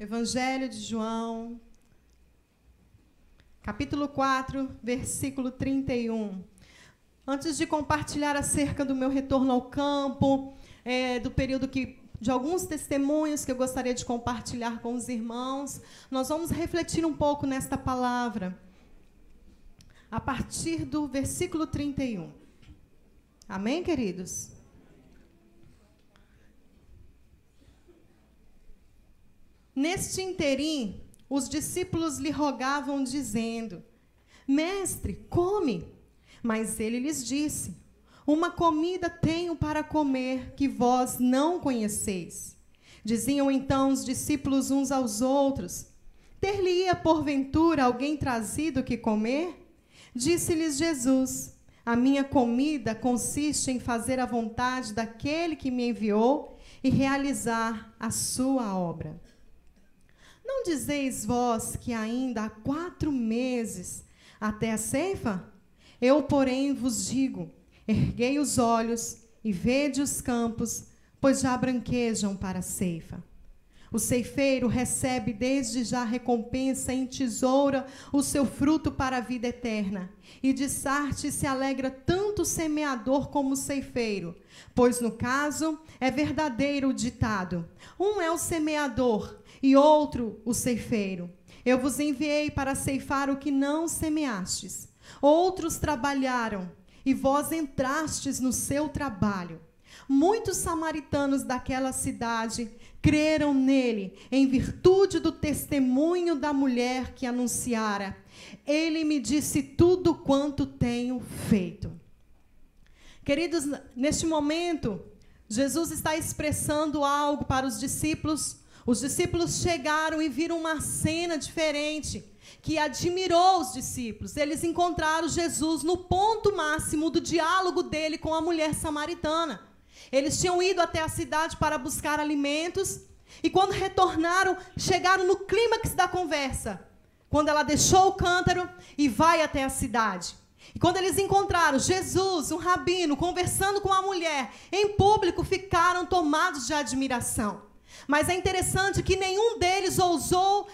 Evangelho de João, capítulo 4, versículo 31. Antes de compartilhar acerca do meu retorno ao campo, do período de alguns testemunhos que eu gostaria de compartilhar com os irmãos, nós vamos refletir um pouco nesta palavra, a partir do versículo 31. Amém, queridos? Neste interim, os discípulos lhe rogavam, dizendo: Mestre, come. Mas ele lhes disse: Uma comida tenho para comer que vós não conheceis. Diziam então os discípulos uns aos outros: Ter-lhe-ia porventura alguém trazido que comer? Disse-lhes Jesus: A minha comida consiste em fazer a vontade daquele que me enviou e realizar a sua obra. Não dizeis vós que ainda há 4 meses até a ceifa? Eu, porém, vos digo: erguei os olhos e vede os campos, pois já branquejam para a ceifa. O ceifeiro recebe desde já recompensa em tesoura o seu fruto para a vida eterna. E de Sarte se alegra tanto o semeador como o ceifeiro, pois no caso é verdadeiro o ditado: um é o semeador e outro o ceifeiro. Eu vos enviei para ceifar o que não semeastes. Outros trabalharam, e vós entrastes no seu trabalho. Muitos samaritanos daquela cidade creram nele, em virtude do testemunho da mulher que anunciara: Ele me disse tudo quanto tenho feito. Queridos, neste momento, Jesus está expressando algo para os discípulos. Os discípulos chegaram e viram uma cena diferente, que admirou os discípulos. Eles encontraram Jesus no ponto máximo do diálogo dele com a mulher samaritana. Eles tinham ido até a cidade para buscar alimentos, e quando retornaram, chegaram no clímax da conversa, quando ela deixou o cântaro e vai até a cidade. E quando eles encontraram Jesus, um rabino, conversando com a mulher, em público, ficaram tomados de admiração. Mas é interessante que nenhum deles ousou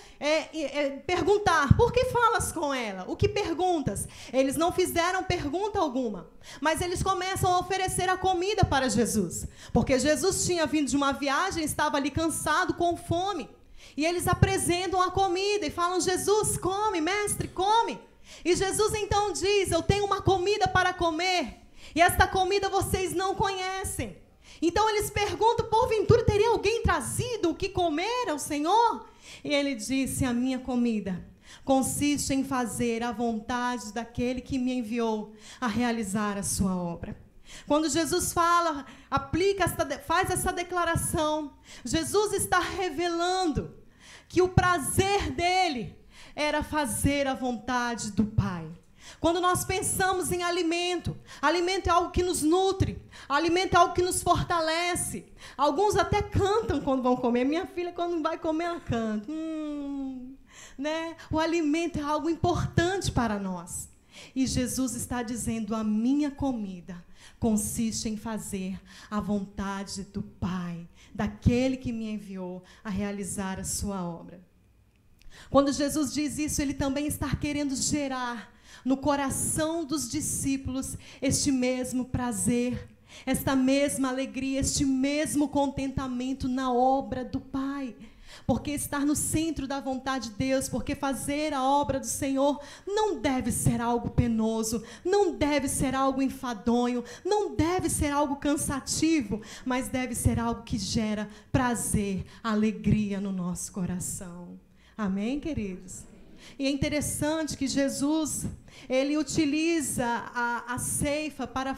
perguntar: por que falas com ela? O que perguntas? Eles não fizeram pergunta alguma, mas eles começam a oferecer a comida para Jesus, porque Jesus tinha vindo de uma viagem, estava ali cansado, com fome, e eles apresentam a comida e falam: Jesus, come, mestre, come. E Jesus então diz: eu tenho uma comida para comer, e esta comida vocês não conhecem. Então eles perguntam: porventura teria alguém trazido o que comer ao Senhor? E ele disse: a minha comida consiste em fazer a vontade daquele que me enviou a realizar a sua obra. Quando Jesus fala, faz essa declaração, Jesus está revelando que o prazer dele era fazer a vontade do Pai. Quando nós pensamos em alimento, alimento é algo que nos nutre, alimento é algo que nos fortalece. Alguns até cantam quando vão comer. Minha filha, quando vai comer, ela canta. Né? O alimento é algo importante para nós. E Jesus está dizendo: a minha comida consiste em fazer a vontade do Pai, daquele que me enviou a realizar a sua obra. Quando Jesus diz isso, ele também está querendo gerar no coração dos discípulos este mesmo prazer, esta mesma alegria, este mesmo contentamento na obra do Pai. Porque estar no centro da vontade de Deus, porque fazer a obra do Senhor não deve ser algo penoso, não deve ser algo enfadonho, não deve ser algo cansativo, mas deve ser algo que gera prazer, alegria no nosso coração. Amém, queridos? E é interessante que Jesus, ele utiliza a ceifa para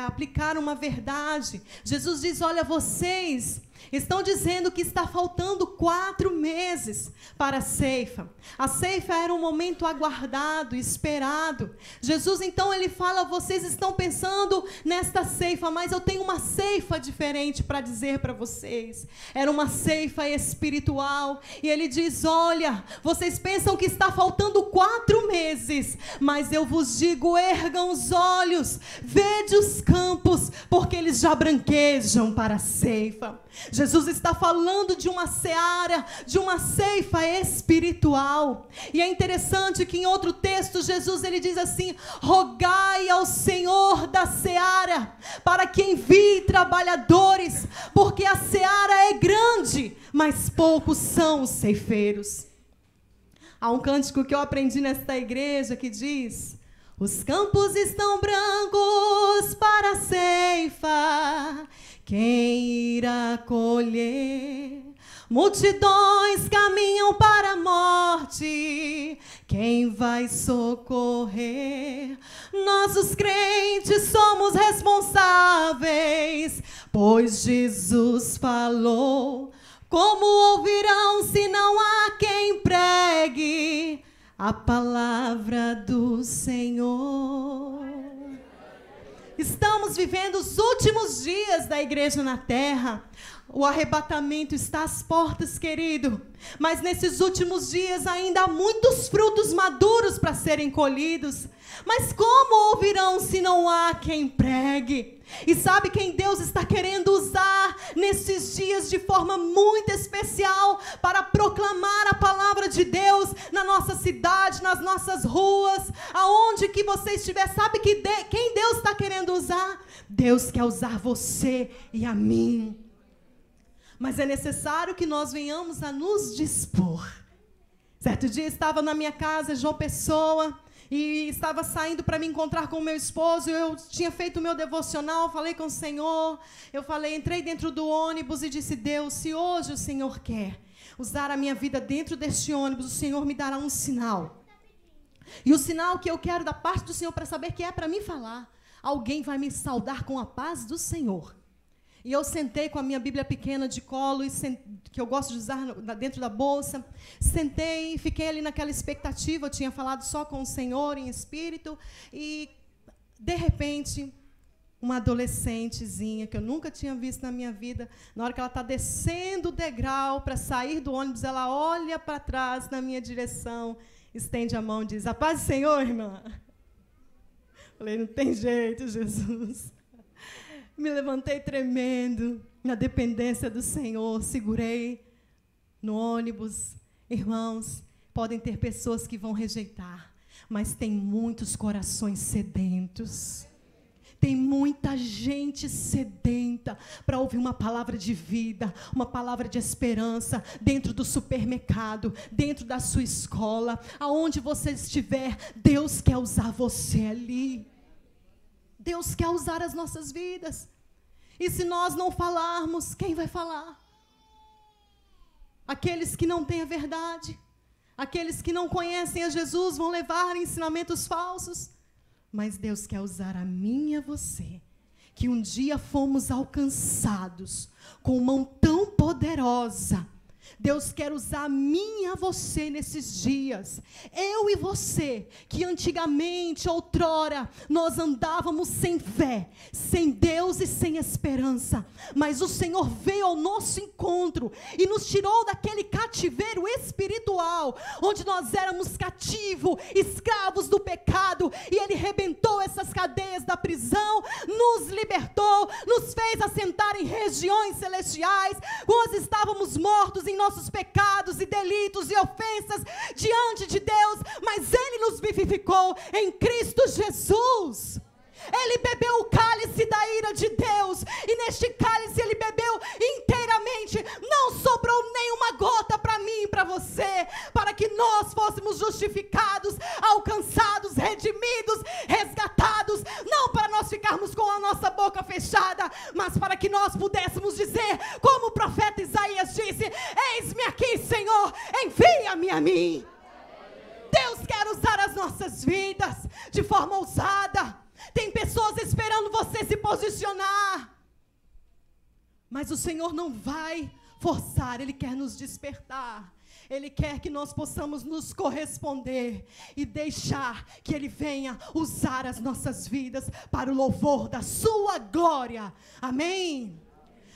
aplicar uma verdade. Jesus diz: olha, vocês estão dizendo que está faltando 4 meses para a ceifa. A ceifa era um momento aguardado, esperado. Jesus, então, ele fala: vocês estão pensando nesta ceifa, mas eu tenho uma ceifa diferente para dizer para vocês. Era uma ceifa espiritual. E ele diz: olha, vocês pensam que está faltando 4 meses, mas eu vos digo, ergam os olhos, vede os campos, porque eles já branquejam para a ceifa. Jesus está falando de uma seara, de uma ceifa espiritual. E é interessante que em outro texto, Jesus ele diz assim: rogai ao Senhor da seara, para que envie trabalhadores, porque a seara é grande, mas poucos são os ceifeiros. Há um cântico que eu aprendi nesta igreja que diz: os campos estão brancos para a ceifa, quem irá colher? Multidões caminham para a morte, quem vai socorrer? Nós os crentes somos responsáveis, pois Jesus falou. Como ouvirão se não há quem pregue a palavra do Senhor? Estamos vivendo os últimos dias da igreja na terra. O arrebatamento está às portas, querido. Mas nesses últimos dias ainda há muitos frutos maduros para serem colhidos. Mas como ouvirão se não há quem pregue? E sabe quem Deus está querendo usar nesses dias de forma muito especial para proclamar a palavra de Deus na nossa cidade, nas nossas ruas, aonde que você estiver? Sabe quem Deus está querendo usar? Deus quer usar você e a mim. Mas é necessário que nós venhamos a nos dispor. Certo dia estava na minha casa, João Pessoa, e estava saindo para me encontrar com o meu esposo. Eu tinha feito o meu devocional, falei com o Senhor. Entrei dentro do ônibus e disse: Deus, se hoje o Senhor quer usar a minha vida dentro deste ônibus, o Senhor me dará um sinal. E o sinal que eu quero da parte do Senhor para saber que é para mim falar. Alguém vai me saudar com a paz do Senhor. E eu sentei com a minha Bíblia pequena de colo, que eu gosto de usar dentro da bolsa. Sentei e fiquei ali naquela expectativa. Eu tinha falado só com o Senhor em espírito. E, de repente, uma adolescentezinha que eu nunca tinha visto na minha vida, na hora que ela está descendo o degrau para sair do ônibus, ela olha para trás na minha direção, estende a mão e diz: a paz do Senhor, irmã. Falei: não tem jeito, Jesus. Me levantei tremendo, na dependência do Senhor, segurei no ônibus. Irmãos, podem ter pessoas que vão rejeitar, mas tem muitos corações sedentos. Tem muita gente sedenta para ouvir uma palavra de vida, uma palavra de esperança, dentro do supermercado, dentro da sua escola, aonde você estiver, Deus quer usar você ali. Deus quer usar as nossas vidas. E se nós não falarmos, quem vai falar? Aqueles que não têm a verdade, aqueles que não conhecem a Jesus vão levar ensinamentos falsos. Mas Deus quer usar a mim e a você, que um dia fomos alcançados com mão tão poderosa. Deus quer usar a mim e a você nesses dias. Eu e você, que antigamente, outrora, nós andávamos sem fé, sem Deus e sem esperança. Mas o Senhor veio ao nosso encontro e nos tirou daquele cativeiro espiritual, onde nós éramos cativos, escravos do pecado. E Ele rebentou essas cadeias da prisão, nos libertou, nos fez assentar em regiões celestiais. Nós estávamos mortos em nossos pecados e delitos e ofensas diante de Deus, mas Ele nos vivificou em Cristo Jesus. Ele bebeu o cálice da ira de Deus, e neste cálice Ele bebeu inteiramente, não sobrou nenhuma gota para mim e para você, para que nós fôssemos justificados, alcançados, redimidos, resgatados, não para nós ficarmos com a nossa boca fechada, mas para que nós pudéssemos dizer, como o profeta Isaías disse: eis-me aqui, Senhor, envia-me a mim. Deus quer usar as nossas vidas de forma ousada. Tem pessoas esperando você se posicionar, mas o Senhor não vai forçar, Ele quer nos despertar. Ele quer que nós possamos nos corresponder e deixar que Ele venha usar as nossas vidas para o louvor da sua glória. Amém?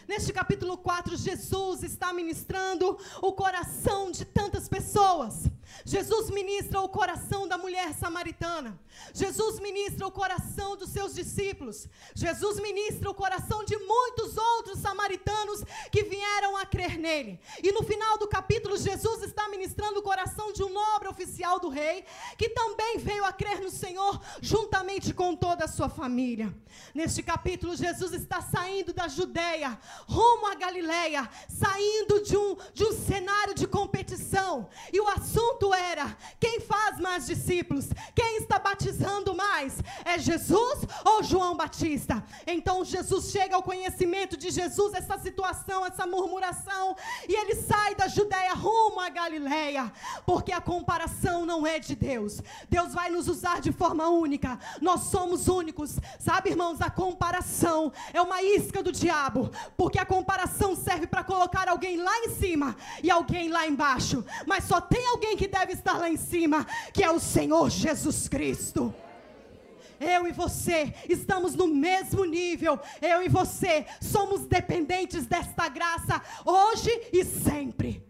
Neste capítulo 4, Jesus está ministrando o coração de tantas pessoas. Jesus ministra o coração da mulher samaritana. Jesus ministra o coração dos seus discípulos. Jesus ministra o coração de muitos outros samaritanos que vieram a crer nele. E no final do capítulo, Jesus está ministrando o coração de um nobre oficial do rei, que também veio a crer no Senhor, juntamente com toda a sua família. Neste capítulo, Jesus está saindo da Judeia, rumo à Galileia, saindo de um cenário de competição. E o assunto era: quem faz mais discípulos? Quem está batizando mais? É Jesus ou João Batista? Então Jesus chega ao conhecimento de Jesus, essa situação, essa murmuração, e ele sai da Judeia rumo à Galileia, porque a comparação não é de Deus. Deus vai nos usar de forma única, nós somos únicos. Sabe, irmãos, a comparação é uma isca do diabo, porque a comparação serve para colocar alguém lá em cima e alguém lá embaixo, mas só tem alguém que deve estar lá em cima, que é o Senhor Jesus Cristo. Eu e você estamos no mesmo nível. Eu e você somos dependentes desta graça hoje e sempre.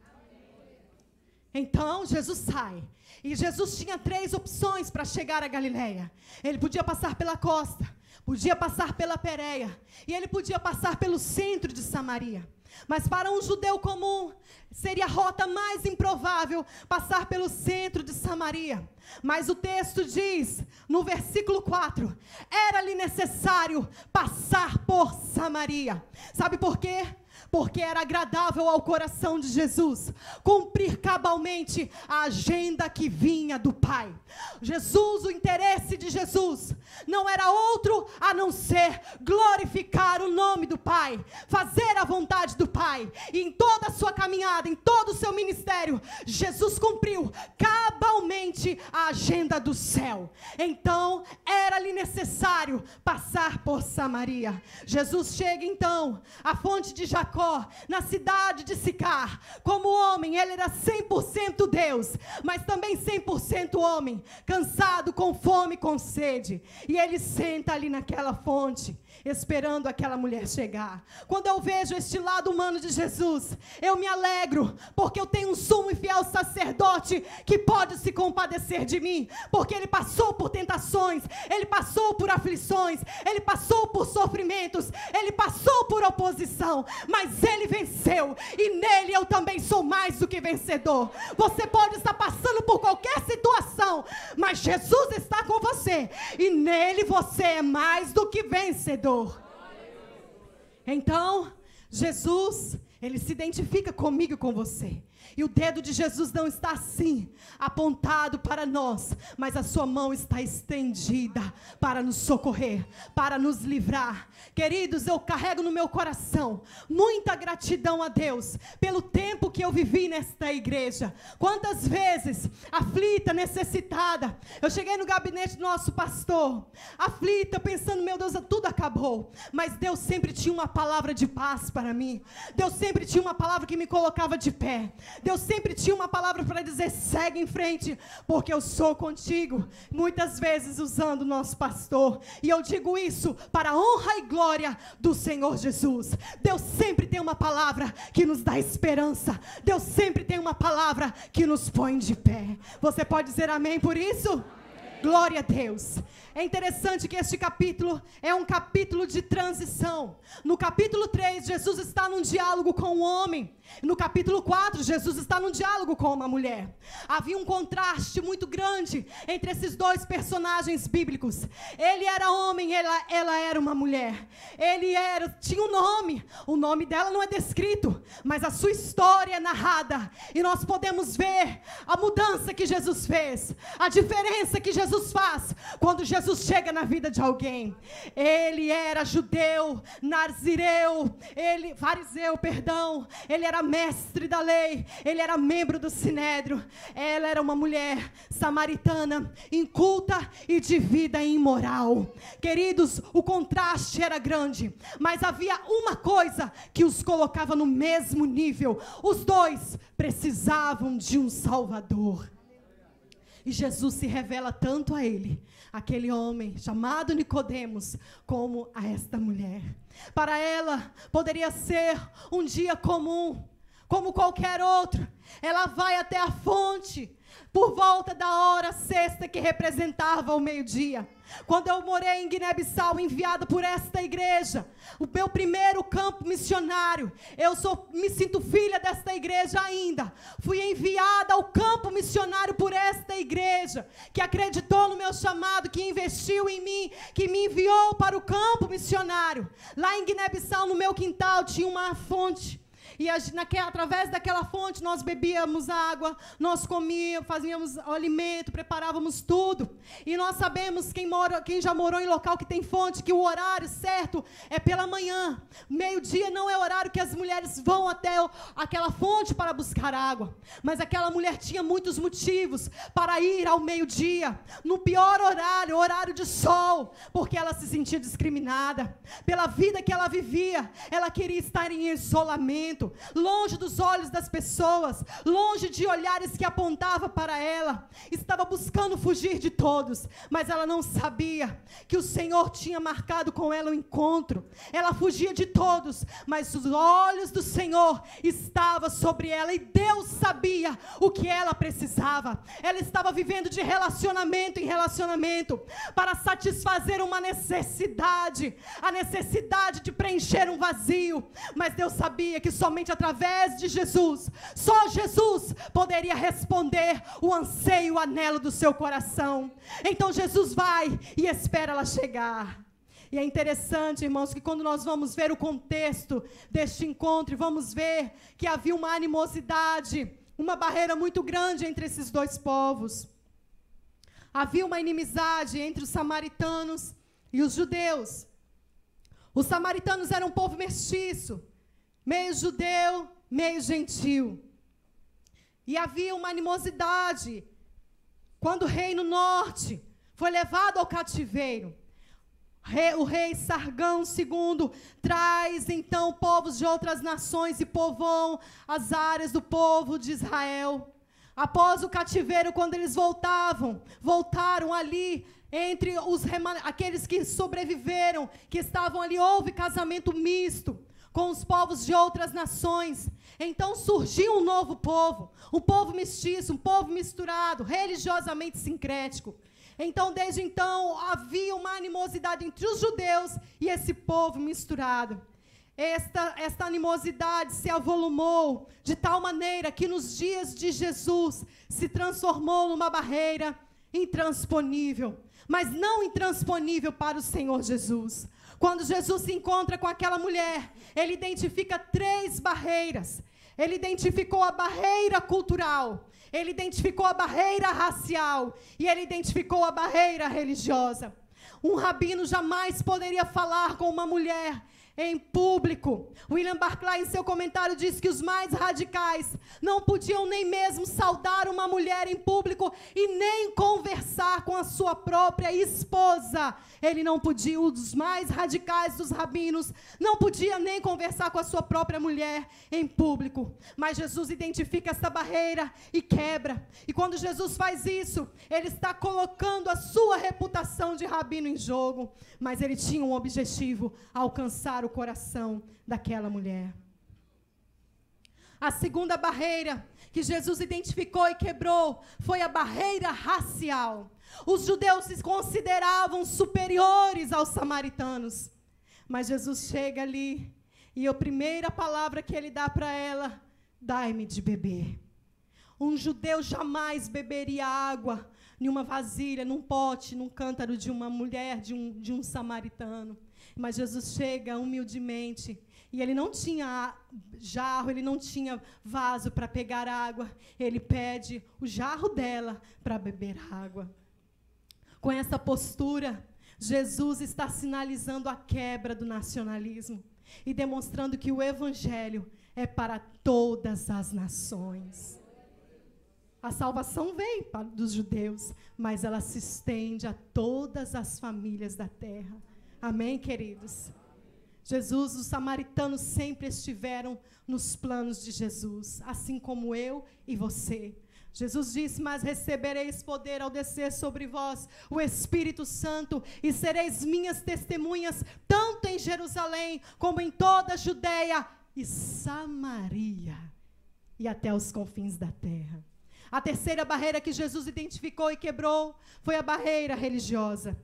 Então Jesus sai. E Jesus tinha 3 opções para chegar à Galileia. Ele podia passar pela costa, podia passar pela Pérea, e ele podia passar pelo centro de Samaria. Mas para um judeu comum, seria a rota mais improvável passar pelo centro de Samaria. Mas o texto diz, no versículo 4, era-lhe necessário passar por Samaria. Sabe por quê? Porque era agradável ao coração de Jesus cumprir cabalmente a agenda que vinha do Pai. Jesus, o interesse de Jesus não era outro a não ser glorificar o nome do Pai, fazer a vontade do Pai. E em toda a sua caminhada, em todo o seu ministério, Jesus cumpriu cabalmente a agenda do céu. Então era-lhe necessário passar por Samaria. Jesus chega então à fonte de Jacó, na cidade de Sicar. Como homem, ele era 100% Deus, mas também 100% homem, cansado, com fome, com sede. E ele senta ali naquela fonte, esperando aquela mulher chegar. Quando eu vejo este lado humano de Jesus, eu me alegro, porque eu tenho um sumo e fiel sacerdote que pode se compadecer de mim, porque ele passou por tentações, ele passou por aflições, ele passou por sofrimentos, ele passou por oposição, mas ele venceu, e nele eu também sou mais do que vencedor. Você pode estar passando por qualquer situação, mas Jesus está com você, e nele você é mais do que vencedor. Então, Jesus, ele se identifica comigo e com você. E o dedo de Jesus não está assim, apontado para nós, mas a sua mão está estendida para nos socorrer, para nos livrar. Queridos, eu carrego no meu coração muita gratidão a Deus pelo tempo que eu vivi nesta igreja. Quantas vezes, aflita, necessitada, eu cheguei no gabinete do nosso pastor, aflita, pensando, meu Deus, tudo acabou. Mas Deus sempre tinha uma palavra de paz para mim. Deus sempre tinha uma palavra que me colocava de pé. Deus sempre tinha uma palavra para dizer, segue em frente, porque eu sou contigo. Muitas vezes usando o nosso pastor. E eu digo isso para a honra e glória do Senhor Jesus. Deus sempre tem uma palavra que nos dá esperança. Deus sempre tem uma palavra que nos põe de pé. Você pode dizer amém por isso? Amém. Glória a Deus. É interessante que este capítulo é um capítulo de transição. No capítulo 3, Jesus está num diálogo com um homem. No capítulo 4, Jesus está num diálogo com uma mulher. Havia um contraste muito grande entre esses dois personagens bíblicos. Ele era homem, ela era uma mulher. Tinha um nome. O nome dela não é descrito, mas a sua história é narrada. E nós podemos ver a mudança que Jesus fez, a diferença que Jesus faz quando Jesus chega na vida de alguém. Ele era judeu, fariseu, ele era mestre da lei, ele era membro do sinédrio. Ela era uma mulher samaritana, inculta e de vida imoral. Queridos, o contraste era grande, mas havia uma coisa que os colocava no mesmo nível. Os dois precisavam de um Salvador. E Jesus se revela tanto a ele, aquele homem chamado Nicodemos, como a esta mulher. Para ela, poderia ser um dia comum, como qualquer outro. Ela vai até a fonte por volta da hora sexta, que representava o meio-dia. Quando eu morei em Guiné-Bissau, enviada por esta igreja, o meu primeiro campo missionário, me sinto filha desta igreja ainda. Fui enviada ao campo missionário por esta igreja, que acreditou no meu chamado, que investiu em mim, que me enviou para o campo missionário. Lá em Guiné-Bissau, no meu quintal, tinha uma fonte. E através daquela fonte nós bebíamos água, nós comíamos, fazíamos alimento, preparávamos tudo. E nós sabemos, quem já morou em local que tem fonte, que o horário certo é pela manhã. Meio-dia não é o horário que as mulheres vão até aquela fonte para buscar água. Mas aquela mulher tinha muitos motivos para ir ao meio-dia, no pior horário, horário de sol, porque ela se sentia discriminada. Pela vida que ela vivia, ela queria estar em isolamento, longe dos olhos das pessoas, longe de olhares que apontavam para ela. Estava buscando fugir de todos, mas ela não sabia que o Senhor tinha marcado com ela o encontro. Ela fugia de todos, mas os olhos do Senhor estavam sobre ela, e Deus sabia o que ela precisava. Ela estava vivendo de relacionamento em relacionamento, para satisfazer uma necessidade, a necessidade de preencher um vazio. Mas Deus sabia que somente através de Jesus, só Jesus poderia responder o anseio, o anelo do seu coração. Então Jesus vai e espera ela chegar. E é interessante, irmãos, que quando nós vamos ver o contexto deste encontro, vamos ver que havia uma animosidade, uma barreira muito grande entre esses dois povos. Havia uma inimizade entre os samaritanos e os judeus. Os samaritanos eram um povo mestiço, meio judeu, meio gentil. E havia uma animosidade. Quando o reino norte foi levado ao cativeiro, o rei Sargão II traz então povos de outras nações e povoam as áreas do povo de Israel. Após o cativeiro, quando eles voltaram ali, entre aqueles que sobreviveram, que estavam ali, houve casamento misto com os povos de outras nações. Então surgiu um novo povo, um povo mestiço, um povo misturado, religiosamente sincrético. Então, desde então, havia uma animosidade entre os judeus e esse povo misturado. Esta animosidade se avolumou de tal maneira que nos dias de Jesus se transformou numa barreira intransponível, mas não intransponível para o Senhor Jesus. Quando Jesus se encontra com aquela mulher, ele identifica 3 barreiras. Ele identificou a barreira cultural, ele identificou a barreira racial e ele identificou a barreira religiosa. Um rabino jamais poderia falar com uma mulher em público. William Barclay, em seu comentário, diz que os mais radicais não podiam nem mesmo saudar uma mulher em público e nem conversar com a sua própria esposa. Ele não podia, os mais radicais dos rabinos, não podia nem conversar com a sua própria mulher em público. Mas Jesus identifica essa barreira e quebra. E quando Jesus faz isso, ele está colocando a sua reputação de rabino em jogo. Mas ele tinha um objetivo: alcançar o coração daquela mulher. A segunda barreira que Jesus identificou e quebrou foi a barreira racial. Os judeus se consideravam superiores aos samaritanos. Mas Jesus chega ali e a primeira palavra que ele dá para ela: dai-me de beber. Um judeu jamais beberia água em uma vasilha, num pote, num cântaro de uma mulher, de um samaritano. Mas Jesus chega humildemente, e ele não tinha jarro, ele não tinha vaso para pegar água, ele pede o jarro dela para beber água. Com essa postura, Jesus está sinalizando a quebra do nacionalismo e demonstrando que o evangelho é para todas as nações. A salvação vem dos judeus, mas ela se estende a todas as famílias da terra. Amém, queridos? Jesus, os samaritanos sempre estiveram nos planos de Jesus, assim como eu e você. Jesus disse: mas recebereis poder ao descer sobre vós o Espírito Santo, e sereis minhas testemunhas, tanto em Jerusalém, como em toda a Judeia e Samaria, e até os confins da terra. A terceira barreira que Jesus identificou e quebrou foi a barreira religiosa.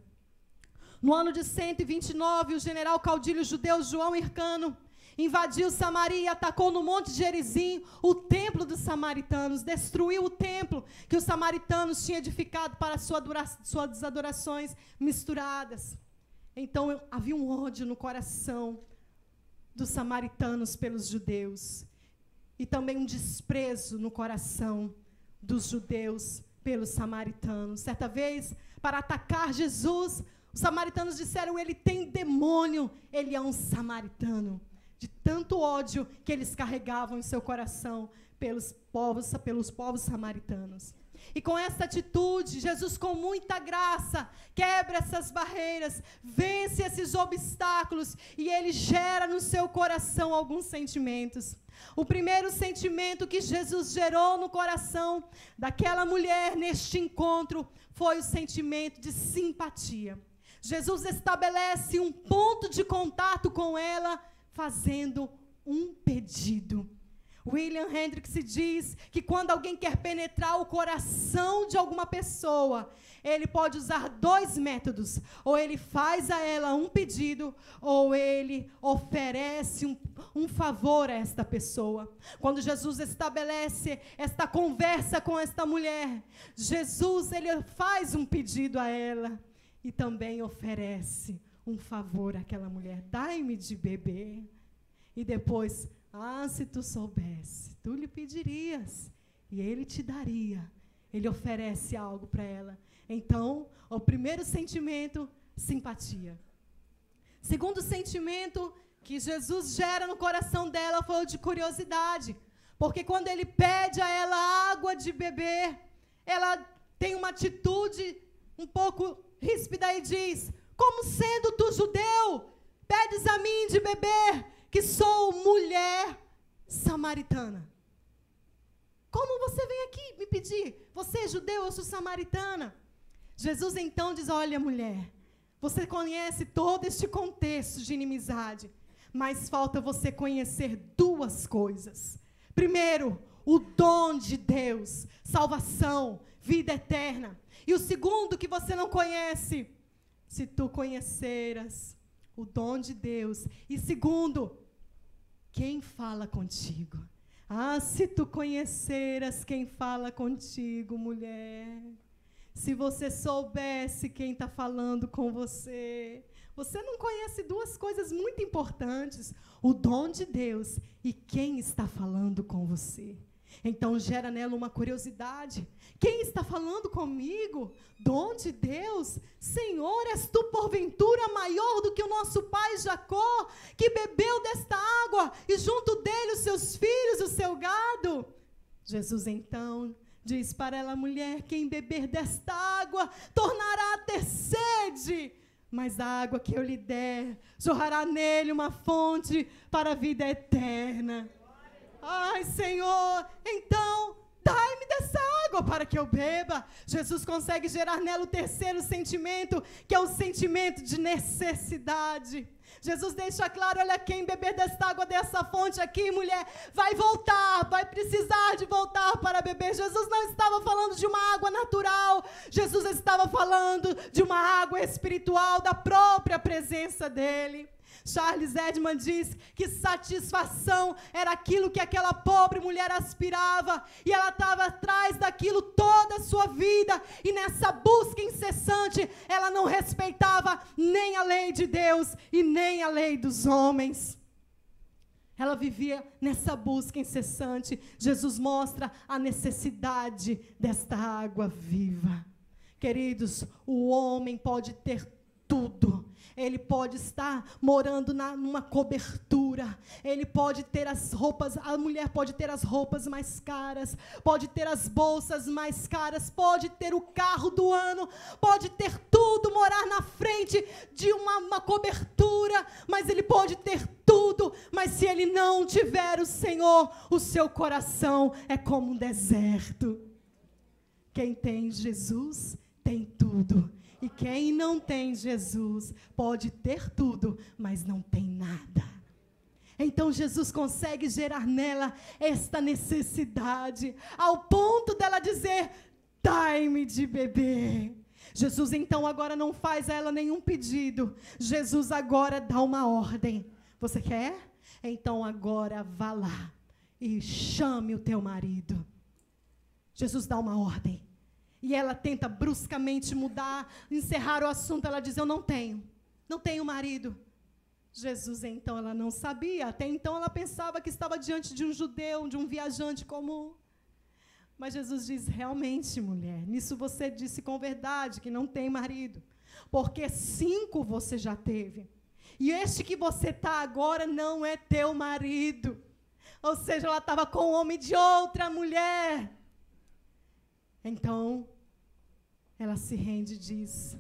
No ano de 129, o general caudilho judeu João Hircano invadiu Samaria e atacou no Monte Gerizim o templo dos samaritanos, destruiu o templo que os samaritanos tinham edificado para suas adorações misturadas. Então havia um ódio no coração dos samaritanos pelos judeus e também um desprezo no coração dos judeus pelos samaritanos. Certa vez, para atacar Jesus, os samaritanos disseram: ele tem demônio, ele é um samaritano. De tanto ódio que eles carregavam em seu coração pelos povos samaritanos. E com essa atitude, Jesus, com muita graça, quebra essas barreiras, vence esses obstáculos e ele gera no seu coração alguns sentimentos. O primeiro sentimento que Jesus gerou no coração daquela mulher neste encontro foi o sentimento de simpatia. Jesus estabelece um ponto de contato com ela, fazendo um pedido. William Hendricks diz que quando alguém quer penetrar o coração de alguma pessoa, ele pode usar 2 métodos. Ou ele faz a ela um pedido, ou ele oferece um favor a esta pessoa. Quando Jesus estabelece esta conversa com esta mulher, Jesus, ele faz um pedido a ela e também oferece um favor àquela mulher: dai-me de beber. E depois: se tu soubesse, tu lhe pedirias e ele te daria. Ele oferece algo para ela. Então, o primeiro sentimento, simpatia. Segundo sentimento que Jesus gera no coração dela foi o de curiosidade. Porque quando ele pede a ela água de beber, ela tem uma atitude um pouco ríspida e diz: como sendo tu judeu, pedes a mim de beber, que sou mulher samaritana? Como você vem aqui me pedir? Você é judeu, eu sou samaritana. Jesus então diz: olha, mulher, você conhece todo este contexto de inimizade, mas falta você conhecer 2 coisas. Primeiro, o dom de Deus, salvação, vida eterna. E o segundo que você não conhece: se tu conheceras o dom de Deus. E segundo, quem fala contigo? Se tu conheceras quem fala contigo, mulher. Se você soubesse quem está falando com você. Você não conhece 2 coisas muito importantes: o dom de Deus e quem está falando com você. Então gera nela uma curiosidade: quem está falando comigo? Dom de Deus? Senhor, és tu porventura maior do que o nosso pai Jacó, que bebeu desta água e junto dele os seus filhos, o seu gado? Jesus então diz para ela: mulher, quem beber desta água tornará a ter sede, mas a água que eu lhe der jorrará nele uma fonte para a vida eterna. Ai, Senhor, então dai-me dessa água para que eu beba. Jesus consegue gerar nela o terceiro sentimento, que é o sentimento de necessidade. Jesus deixa claro: olha, quem beber desta água, dessa fonte aqui, mulher, vai voltar, vai precisar de voltar para beber. Jesus não estava falando de uma água natural, Jesus estava falando de uma água espiritual, da própria presença dele. Charles Edmond diz que satisfação era aquilo que aquela pobre mulher aspirava, e ela estava atrás daquilo toda a sua vida, e nessa busca incessante, ela não respeitava nem a lei de Deus e nem a lei dos homens. Ela vivia nessa busca incessante. Jesus mostra a necessidade desta água viva. Queridos, o homem pode ter tudo. Ele pode estar morando numa cobertura. Ele pode ter as roupas, a mulher pode ter as roupas mais caras, pode ter as bolsas mais caras, pode ter o carro do ano, pode ter tudo, morar na frente de uma cobertura, mas ele pode ter tudo, mas se ele não tiver o Senhor, o seu coração é como um deserto. Quem tem Jesus tem tudo. E quem não tem Jesus pode ter tudo, mas não tem nada. Então Jesus consegue gerar nela esta necessidade, ao ponto dela dizer: dai-me de beber. Jesus então agora não faz a ela nenhum pedido. Jesus agora dá uma ordem. Você quer? Então agora vá lá e chame o teu marido. Jesus dá uma ordem. E ela tenta bruscamente mudar, encerrar o assunto. Ela diz: eu não tenho marido. Jesus então, ela não sabia. Até então ela pensava que estava diante de um judeu, de um viajante comum. Mas Jesus diz: realmente, mulher, nisso você disse com verdade que não tem marido, porque 5 você já teve, e este que você está agora não é teu marido. Ou seja, ela estava com o homem de outra mulher. Então, ela se rende e diz: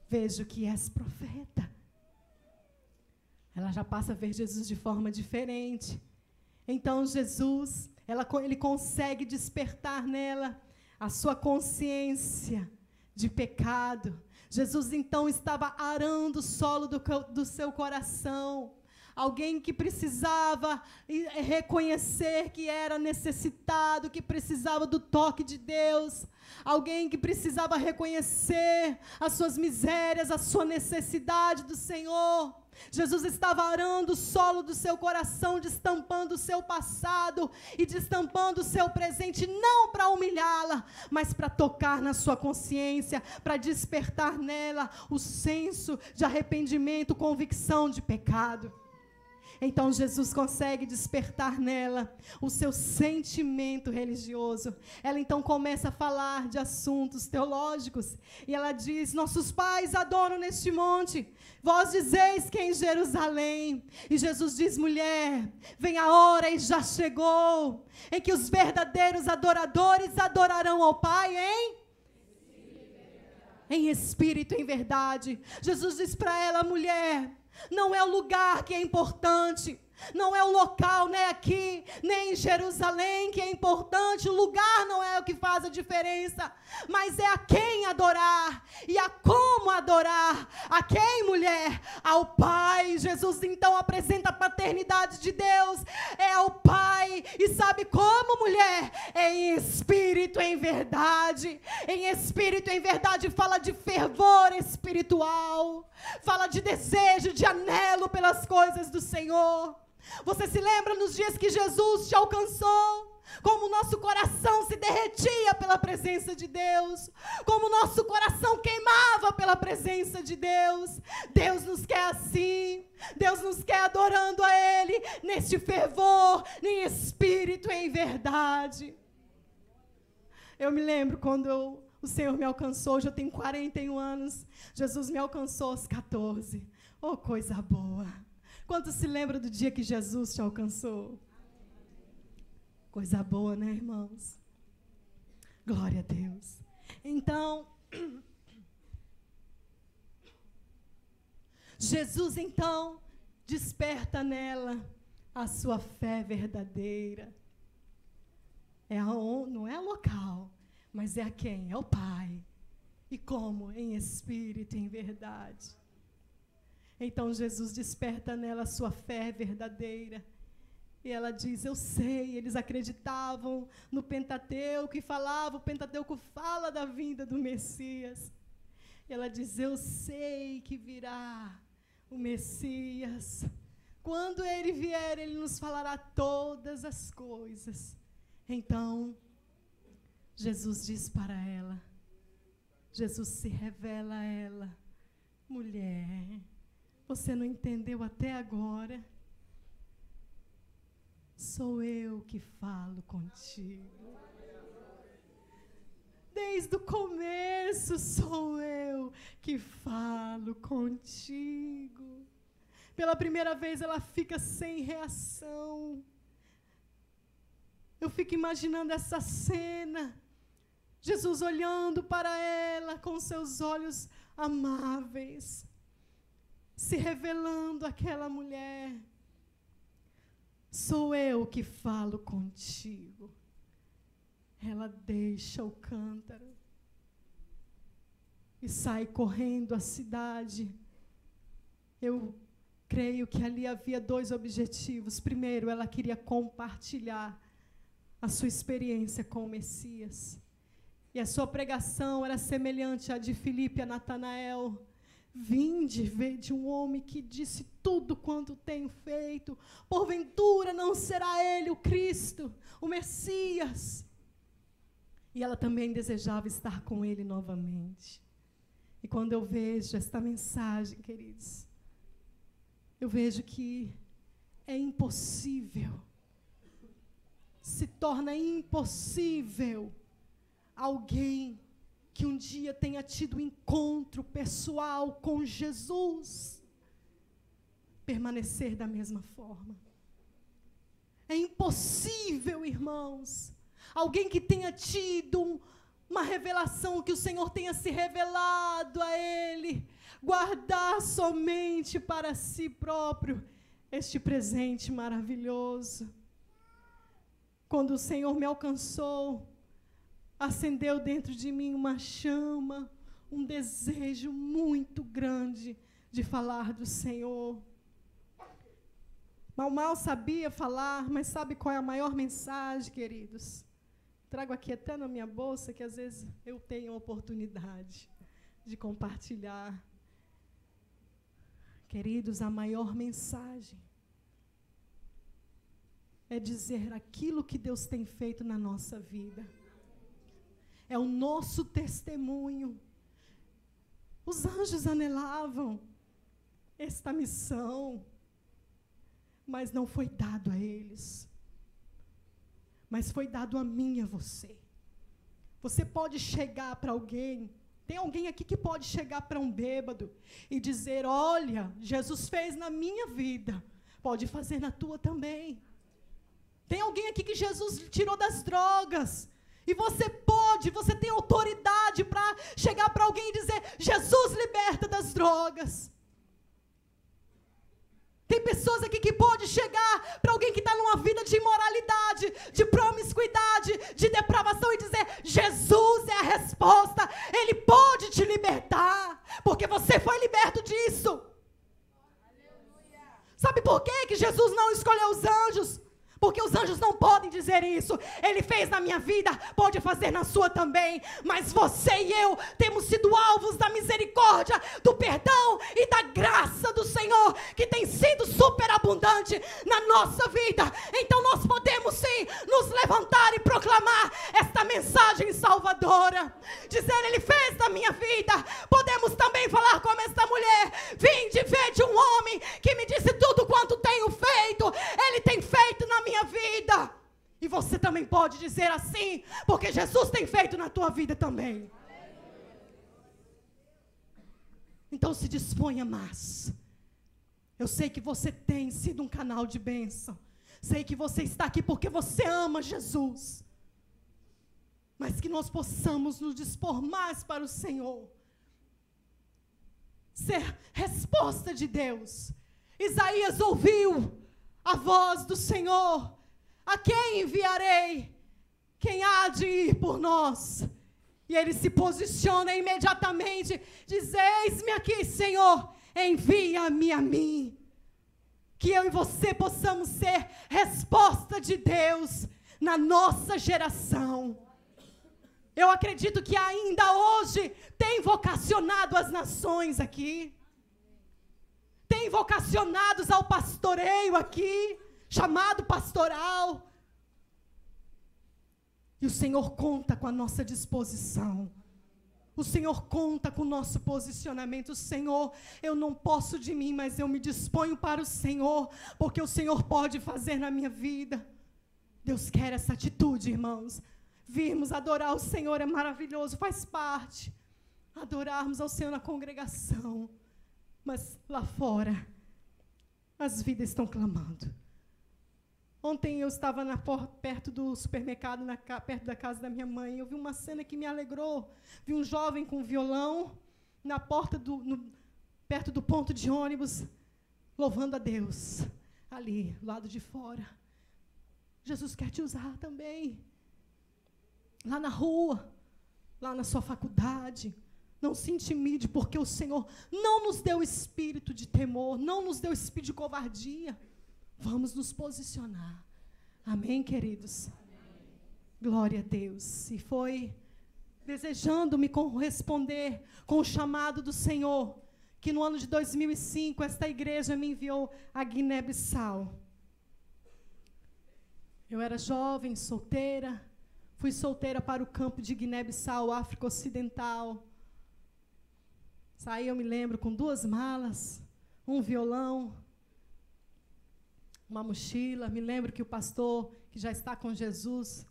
vejo que és profeta. Ela já passa a ver Jesus de forma diferente. Então, Jesus, ele consegue despertar nela a sua consciência de pecado. Jesus, então, estava arando o solo do seu coração. Alguém que precisava reconhecer que era necessitado, que precisava do toque de Deus. Alguém que precisava reconhecer as suas misérias, a sua necessidade do Senhor. Jesus estava arando o solo do seu coração, destampando o seu passado e destampando o seu presente, não para humilhá-la, mas para tocar na sua consciência, para despertar nela o senso de arrependimento, convicção de pecado. Então Jesus consegue despertar nela o seu sentimento religioso. Ela então começa a falar de assuntos teológicos. E ela diz: nossos pais adoram neste monte, vós dizeis que é em Jerusalém. E Jesus diz: mulher, vem a hora e já chegou, em que os verdadeiros adoradores adorarão ao Pai em espírito e em verdade. Jesus diz para ela: mulher, não é o lugar que é importante, não é o local, nem aqui, nem em Jerusalém que é importante. O lugar não é o que faz a diferença, mas é a quem adorar e a como adorar. A quem, mulher? Ao Pai. Jesus então apresenta a paternidade de Deus, é ao Pai. E sabe como, mulher? Em espírito, em verdade. Em espírito, em verdade, fala de fervor espiritual, fala de desejo, de anelo pelas coisas do Senhor. Você se lembra nos dias que Jesus te alcançou? Como o nosso coração se derretia pela presença de Deus, como o nosso coração queimava pela presença de Deus. Deus nos quer assim, Deus nos quer adorando a Ele, neste fervor, em espírito e em verdade. Eu me lembro quando o Senhor me alcançou. Hoje eu tenho 41 anos, Jesus me alcançou aos 14. Oh, coisa boa! Quantos se lembram do dia que Jesus te alcançou? Coisa boa, né, irmãos? Glória a Deus. Então, Jesus, então, desperta nela a sua fé verdadeira. Não é local, mas é a quem? É o Pai. E como? Em espírito e em verdade. Então Jesus desperta nela a sua fé verdadeira. E ela diz: eu sei. Eles acreditavam no Pentateuco e falavam, o Pentateuco fala da vinda do Messias. E ela diz: eu sei que virá o Messias. Quando ele vier, ele nos falará todas as coisas. Então, Jesus diz para ela, Jesus se revela a ela: mulher, você não entendeu até agora? Sou eu que falo contigo. Desde o começo sou eu que falo contigo. Pela primeira vez ela fica sem reação. Eu fico imaginando essa cena. Jesus olhando para ela com seus olhos amáveis, se revelando àquela mulher. Sou eu que falo contigo. Ela deixa o cântaro e sai correndo à cidade. Eu creio que ali havia 2 objetivos. Primeiro, ela queria compartilhar a sua experiência com o Messias. E a sua pregação era semelhante à de Filipe a Natanael. Vinde, vede um homem que disse tudo quanto tenho feito. Porventura não será ele o Cristo, o Messias? E ela também desejava estar com ele novamente. E quando eu vejo esta mensagem, queridos, eu vejo que é impossível, se torna impossível alguém que um dia tenha tido encontro pessoal com Jesus permanecer da mesma forma. É impossível, irmãos, alguém que tenha tido uma revelação, que o Senhor tenha se revelado a ele, guardar somente para si próprio este presente maravilhoso. Quando o Senhor me alcançou, acendeu dentro de mim uma chama, um desejo muito grande de falar do Senhor. Mal sabia falar, mas sabe qual é a maior mensagem, queridos? Trago aqui até na minha bolsa, que às vezes eu tenho a oportunidade de compartilhar. Queridos, a maior mensagem é dizer aquilo que Deus tem feito na nossa vida. É o nosso testemunho. Os anjos anelavam esta missão, mas não foi dado a eles. Mas foi dado a mim e a você. Você pode chegar para alguém, tem alguém aqui que pode chegar para um bêbado e dizer: olha, Jesus fez na minha vida, pode fazer na tua também. Tem alguém aqui que Jesus tirou das drogas, e você tem autoridade para chegar para alguém e dizer: Jesus liberta das drogas. Tem pessoas aqui que podem chegar para alguém que está numa vida de imoralidade, de promiscuidade, de depravação e dizer: Jesus é a resposta, Ele pode te libertar, porque você foi liberto disso. Aleluia. Sabe por que Jesus não escolheu os anjos? Porque os anjos não podem dizer isso. Ele fez na minha vida, pode fazer na sua também. Mas você e eu temos sido alvos da misericórdia, do perdão e da graça do Senhor, que tem sido superabundante na nossa vida. Então nós podemos sim nos levantar e proclamar esta mensagem salvadora. Dizer: Ele fez na minha vida. Podemos também falar como esta mulher: vinde e vede um homem que me disse tudo quanto tenho feito. Ele tem feito na minha vida. E você também pode dizer assim, porque Jesus tem feito na tua vida também. Então se disponha mais. Eu sei que você tem sido um canal de bênção. Sei que você está aqui porque você ama Jesus. Mas que nós possamos nos dispor mais para o Senhor. Ser resposta de Deus. Isaías ouviu a voz do Senhor: a quem enviarei? Quem há de ir por nós? E ele se posiciona imediatamente, diz: eis-me aqui, Senhor, envia-me a mim. Que eu e você possamos ser resposta de Deus na nossa geração. Eu acredito que ainda hoje tem vocacionado as nações aqui. Tem vocacionados ao pastoreio aqui, chamado pastoral. E o Senhor conta com a nossa disposição. O Senhor conta com o nosso posicionamento. Senhor, eu não posso de mim, mas eu me disponho para o Senhor, porque o Senhor pode fazer na minha vida. Deus quer essa atitude, irmãos. Virmos adorar o Senhor é maravilhoso, faz parte. Adorarmos ao Senhor na congregação. Mas lá fora, as vidas estão clamando. Ontem eu estava perto do supermercado, perto da casa da minha mãe. Eu vi uma cena que me alegrou. Vi um jovem com um violão na porta perto do ponto de ônibus, louvando a Deus, ali, do lado de fora. Jesus quer te usar também. Lá na rua, lá na sua faculdade, Não se intimide, porque o Senhor não nos deu espírito de temor, não nos deu espírito de covardia. Vamos nos posicionar. Amém, queridos? Amém. Glória a Deus. E foi desejando me corresponder com o chamado do Senhor, que no ano de 2005, esta igreja me enviou a Guiné-Bissau. Eu era jovem, solteira, fui solteira para o campo de Guiné-Bissau, África Ocidental. Saí, eu me lembro, com 2 malas, um violão, uma mochila. Me lembro que o pastor, que já está com Jesus,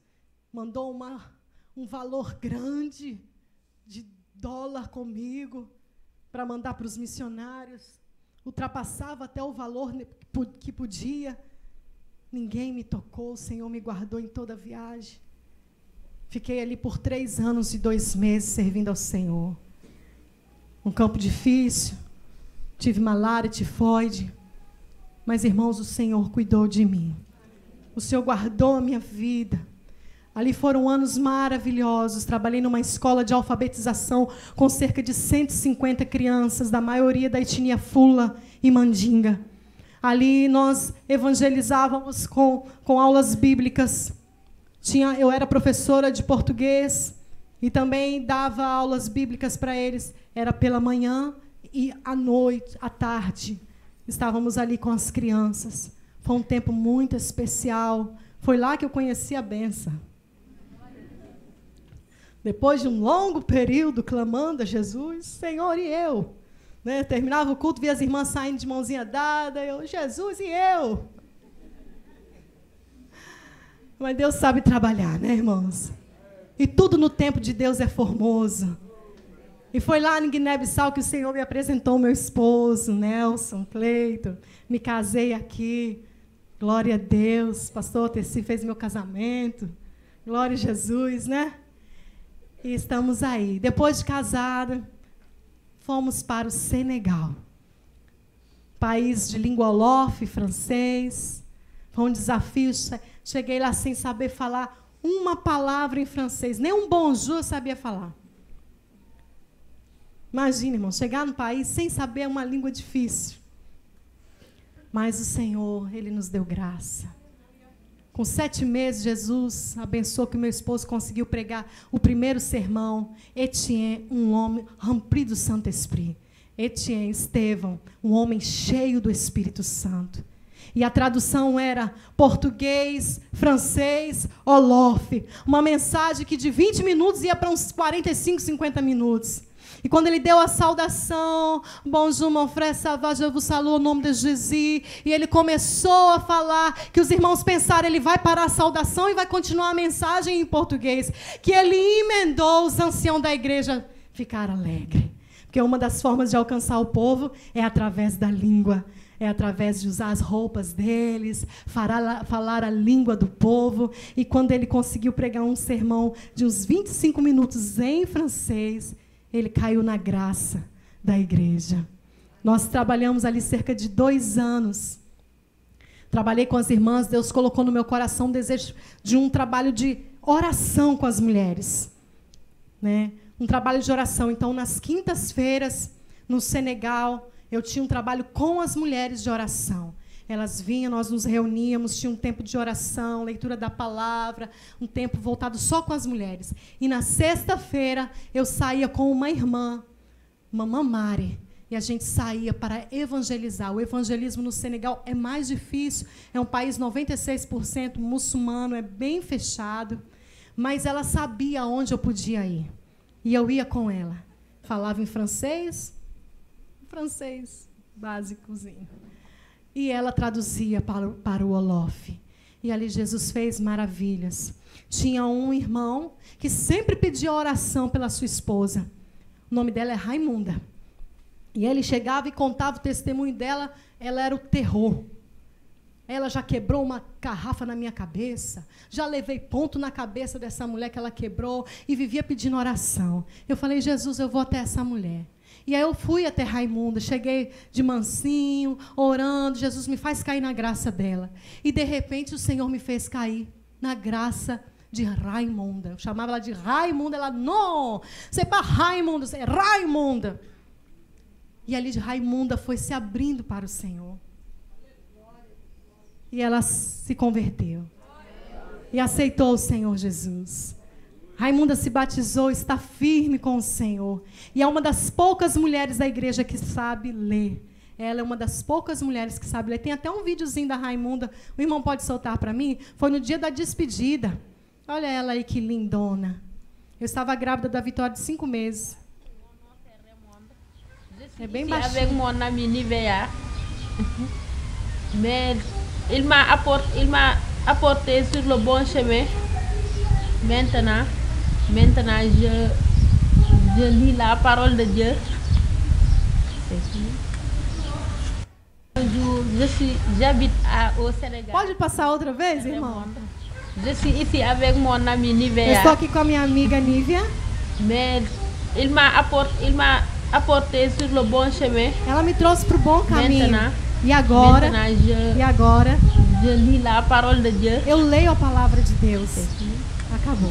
mandou um valor grande de dólar comigo para mandar para os missionários. Ultrapassava até o valor que podia. Ninguém me tocou, o Senhor me guardou em toda a viagem. Fiquei ali por 3 anos e 2 meses servindo ao Senhor. Um campo difícil, tive malária, tifoide, mas, irmãos, o Senhor cuidou de mim. O Senhor guardou a minha vida. Ali foram anos maravilhosos. Trabalhei numa escola de alfabetização com cerca de 150 crianças, da maioria da etnia Fula e Mandinga. Ali nós evangelizávamos com aulas bíblicas. Eu era professora de português e também dava aulas bíblicas para eles. Era pela manhã e à noite, à tarde. Estávamos ali com as crianças. Foi um tempo muito especial. Foi lá que eu conheci a bênção. Depois de um longo período clamando a Jesus, Senhor, e eu? Né? Terminava o culto, via as irmãs saindo de mãozinha dada, eu, Jesus, e eu? Mas Deus sabe trabalhar, né, irmãos? E tudo no tempo de Deus é formoso. E foi lá em Guiné-Bissau que o Senhor me apresentou o meu esposo, Nelson, Cleiton. Me casei aqui. Glória a Deus. Pastor Tessi fez meu casamento. Glória a Jesus, né? E estamos aí. Depois de casada, fomos para o Senegal. País de língua wolof, francês. Foi um desafio. Cheguei lá sem saber falar uma palavra em francês. Nem um bonjour eu sabia falar. Imagina, irmão, chegar no país sem saber uma língua difícil. Mas o Senhor, Ele nos deu graça. Com 7 meses, Jesus abençoou que meu esposo conseguiu pregar o primeiro sermão. Etienne, um homem rempli do Saint-Esprit. Etienne, Estevão, um homem cheio do Espírito Santo. E a tradução era português, francês, wolof. Uma mensagem que de 20 minutos ia para uns 45, 50 minutos. E quando ele deu a saudação, bonjour, mon frère, ça va, je vous salue au nom de Jésus, e ele começou a falar, que os irmãos pensaram, ele vai parar a saudação e vai continuar a mensagem em português, que ele emendou, os anciãos da igreja ficaram alegres, porque uma das formas de alcançar o povo é através da língua, é através de usar as roupas deles, falar a língua do povo, e quando ele conseguiu pregar um sermão de uns 25 minutos em francês, ele caiu na graça da igreja. Nós trabalhamos ali cerca de 2 anos. Trabalhei com as irmãs, Deus colocou no meu coração o desejo de um trabalho de oração com as mulheres. Né? Um trabalho de oração. Então, nas quintas-feiras, no Senegal, eu tinha um trabalho com as mulheres de oração. Elas vinham, nós nos reuníamos, tinha um tempo de oração, leitura da palavra, um tempo voltado só com as mulheres. E na sexta-feira eu saía com uma irmã, Mamã Mari, e a gente saía para evangelizar. O evangelismo no Senegal é mais difícil, é um país 96% muçulmano, é bem fechado, mas ela sabia onde eu podia ir. E eu ia com ela. Falava em francês básicozinho. E ela traduzia para o wolof. E ali Jesus fez maravilhas. Tinha um irmão que sempre pedia oração pela sua esposa. O nome dela é Raimunda. E ele chegava e contava o testemunho dela. Ela era o terror. Ela já quebrou uma garrafa na minha cabeça. Já levei ponto na cabeça dessa mulher que ela quebrou. E vivia pedindo oração. Eu falei, Jesus, eu vou até essa mulher. E aí eu fui até Raimunda, cheguei de mansinho, orando, Jesus me faz cair na graça dela. E, de repente, o Senhor me fez cair na graça de Raimunda. Eu chamava ela de Raimunda, ela, não, c'est pas Raimunda, c'est Raimunda. E ali de Raimunda foi se abrindo para o Senhor. E ela se converteu. E aceitou o Senhor Jesus. Raimunda se batizou, está firme com o Senhor. E é uma das poucas mulheres da igreja que sabe ler. Ela é uma das poucas mulheres que sabe ler. Tem até um videozinho da Raimunda. O irmão pode soltar para mim? Foi no dia da despedida. Olha ela aí, que lindona. Eu estava grávida da Vitória de 5 meses. É bem baixinho. Avec mon ami Nivea. Mais il m'a apporté sur le bon chemin. Maintenant, je lis la parole de Dieu. J'habite au Sénégal. Pode passar outra vez, irmão? Je suis ici avec mon ami Eu Nivea. estou aqui com a minha amiga Nívia. Mais il m'a apporté sur le bon chemin. Ela me trouxe para o bom caminho. Maintenant, E agora, je lis la parole de Dieu. eu leio a palavra de Deus. Acabou.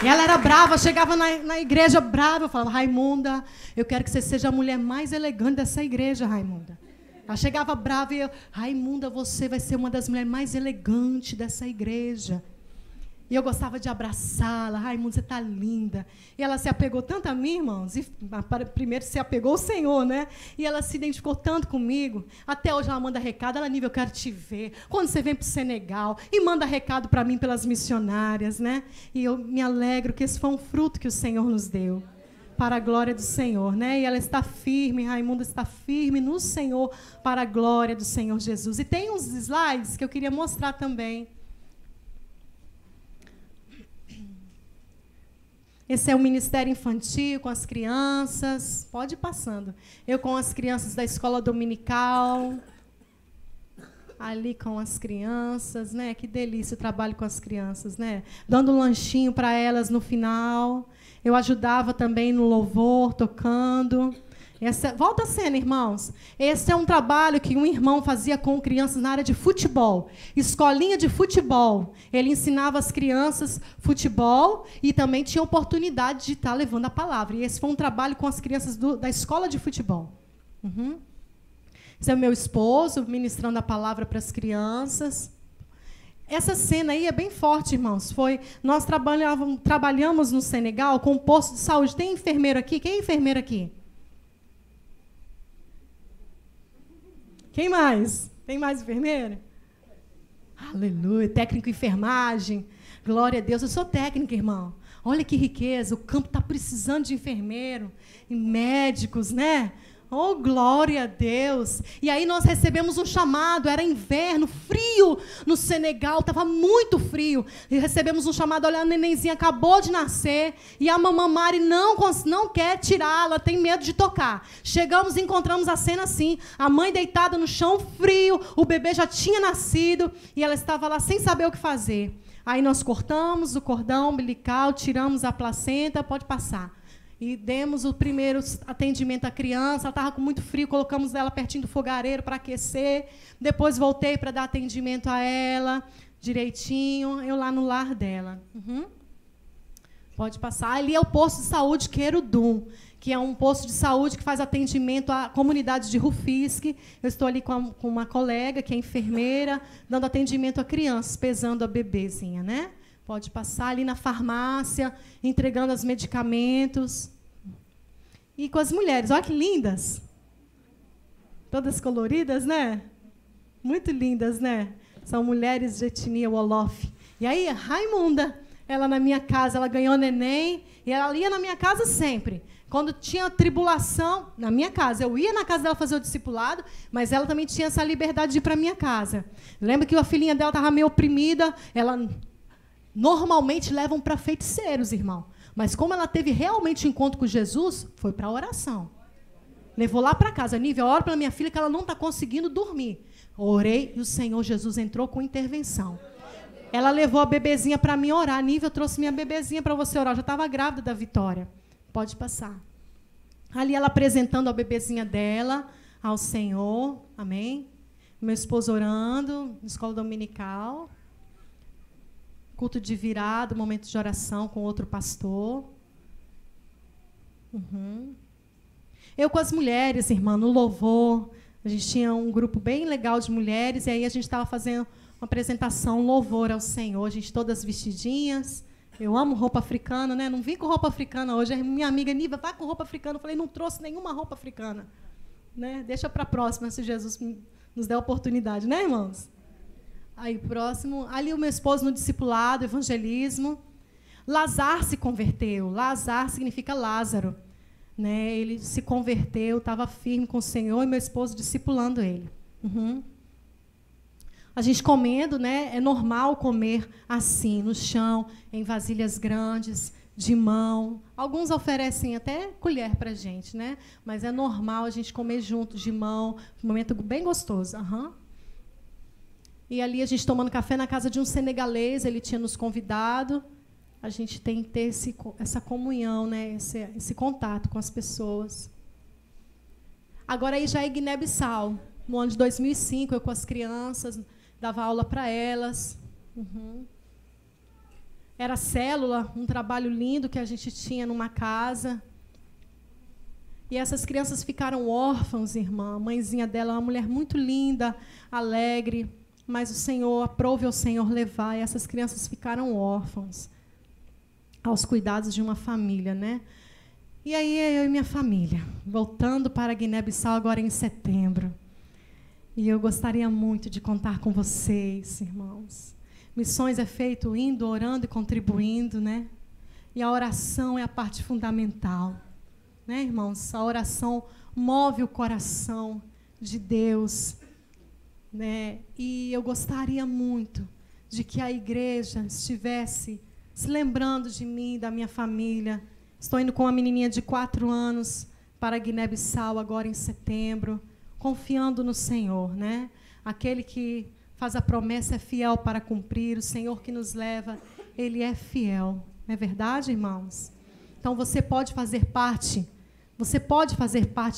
E ela era brava, chegava na igreja brava. Eu falava, Raimunda, eu quero que você seja a mulher mais elegante dessa igreja, Raimunda. Ela chegava brava e eu, Raimunda, você vai ser uma das mulheres mais elegantes dessa igreja. E eu gostava de abraçá-la. Raimunda, você está linda. E ela se apegou tanto a mim, irmãos. E primeiro se apegou ao Senhor, né? E ela se identificou tanto comigo. Até hoje ela manda recado. Ela, Nívia, eu quero te ver. Quando você vem para o Senegal. E manda recado para mim pelas missionárias, né? E eu me alegro que esse foi um fruto que o Senhor nos deu. Para a glória do Senhor, né? E ela está firme, Raimunda está firme no Senhor, para a glória do Senhor Jesus. E tem uns slides que eu queria mostrar também. Esse é o Ministério Infantil com as crianças. Pode ir passando. Eu com as crianças da escola dominical. Ali com as crianças, né? Que delícia o trabalho com as crianças, né? Dando um lanchinho para elas no final. Eu ajudava também no louvor, tocando. Volta a cena, irmãos. Esse é um trabalho que um irmão fazia com crianças na área de futebol. Escolinha de futebol. Ele ensinava as crianças futebol e também tinha oportunidade de estar levando a palavra. E esse foi um trabalho com as crianças da escola de futebol. Esse é o meu esposo, ministrando a palavra para as crianças. Essa cena aí é bem forte, irmãos. Nós trabalhamos no Senegal com um posto de saúde. Tem enfermeiro aqui? Quem é enfermeiro aqui? Quem mais? Tem mais enfermeira? Aleluia. Técnico em enfermagem. Glória a Deus. Eu sou técnica, irmão. Olha que riqueza. O campo está precisando de enfermeiro e médicos, né? Oh, glória a Deus. E aí nós recebemos um chamado, era inverno, frio no Senegal, estava muito frio. E recebemos um chamado, olha, a nenenzinha acabou de nascer e a mamãe Mari não quer tirá-la, tem medo de tocar. Chegamos e encontramos a cena assim, a mãe deitada no chão, frio, o bebê já tinha nascido e ela estava lá sem saber o que fazer. Aí nós cortamos o cordão umbilical, tiramos a placenta, pode passar. E demos o primeiro atendimento à criança. Ela estava com muito frio, colocamos ela pertinho do fogareiro para aquecer. Depois voltei para dar atendimento a ela, direitinho, eu lá no lar dela. Pode passar. Ali é o posto de saúde Querudum, que é um posto de saúde que faz atendimento à comunidade de Rufisque. Eu estou ali com uma colega, que é enfermeira, dando atendimento a crianças, pesando a bebezinha, né? Pode passar ali na farmácia, entregando os medicamentos. E com as mulheres, olha que lindas. Todas coloridas, né? Muito lindas, né? São mulheres de etnia Wolof. E aí, Raimunda, ela na minha casa, ela ganhou neném, e ela ia na minha casa sempre. Quando tinha tribulação, na minha casa, eu ia na casa dela fazer o discipulado, mas ela também tinha essa liberdade de ir para a minha casa. Lembra que a filhinha dela estava meio oprimida, ela... Normalmente levam para feiticeiros, irmão. Mas como ela teve realmente um encontro com Jesus, foi para a oração. Levou lá para casa. Nívia, ora para minha filha que ela não está conseguindo dormir. Orei e o Senhor Jesus entrou com intervenção. Ela levou a bebezinha para mim orar. Nívia, eu trouxe minha bebezinha para você orar. Eu já estava grávida da Vitória. Pode passar. Ali ela apresentando a bebezinha dela ao Senhor, amém? Meu esposo orando, escola dominical, culto de virada, momento de oração com outro pastor. Eu com as mulheres, irmã, no louvor, a gente tinha um grupo bem legal de mulheres, e aí a gente estava fazendo uma apresentação, um louvor ao Senhor, a gente todas vestidinhas. Eu amo roupa africana, né? Não vim com roupa africana hoje. Minha amiga Niva, vai com roupa africana. Eu falei, não trouxe nenhuma roupa africana. Né? Deixa para a próxima, se Jesus nos der a oportunidade, né, irmãos? Aí, próximo. Ali o meu esposo no discipulado, evangelismo. Lazar se converteu. Lazar significa Lázaro. Né? Ele se converteu, estava firme com o Senhor, e meu esposo discipulando ele. A gente comendo, né? É normal comer assim, no chão, em vasilhas grandes, de mão. Alguns oferecem até colher para a gente, né? Mas é normal a gente comer junto, de mão. Um momento bem gostoso. E ali a gente tomando café na casa de um senegalês, ele tinha nos convidado. A gente tem que ter essa comunhão, né? Esse contato com as pessoas. Agora aí já é Guiné-Bissau. No ano de 2005, eu com as crianças, dava aula para elas. Era célula, um trabalho lindo que a gente tinha numa casa. E essas crianças ficaram órfãos, irmã. A mãezinha dela é uma mulher muito linda, alegre, mas o Senhor, aprove ao Senhor levar, e essas crianças ficaram órfãos aos cuidados de uma família, né? E aí eu e minha família, voltando para Guiné-Bissau agora em setembro. E eu gostaria muito de contar com vocês, irmãos. Missões é feito indo, orando e contribuindo, né? E a oração é a parte fundamental, né, irmãos? A oração move o coração de Deus, né? E eu gostaria muito de que a igreja estivesse se lembrando de mim, da minha família. Estou indo com uma menininha de 4 anos para Guiné-Bissau agora em setembro, confiando no Senhor, né? Aquele que faz a promessa é fiel para cumprir, o Senhor que nos leva, Ele é fiel. Não é verdade, irmãos? Então você pode fazer parte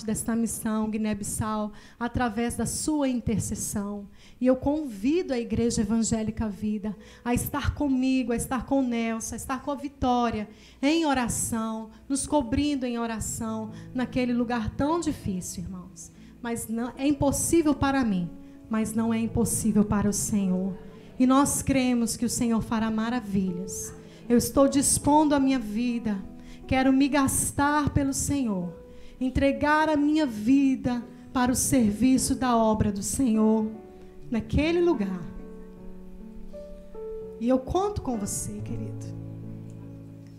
desta missão Guiné-Bissau através da sua intercessão. E eu convido a Igreja Evangélica Vida a estar comigo, a estar com Nelson, a estar com a Vitória em oração, nos cobrindo em oração naquele lugar tão difícil, irmãos. Mas não é impossível para mim, mas não é impossível para o Senhor. E nós cremos que o Senhor fará maravilhas. Eu estou dispondo a minha vida, quero me gastar pelo Senhor, entregar a minha vida para o serviço da obra do Senhor, naquele lugar. E eu conto com você, querido,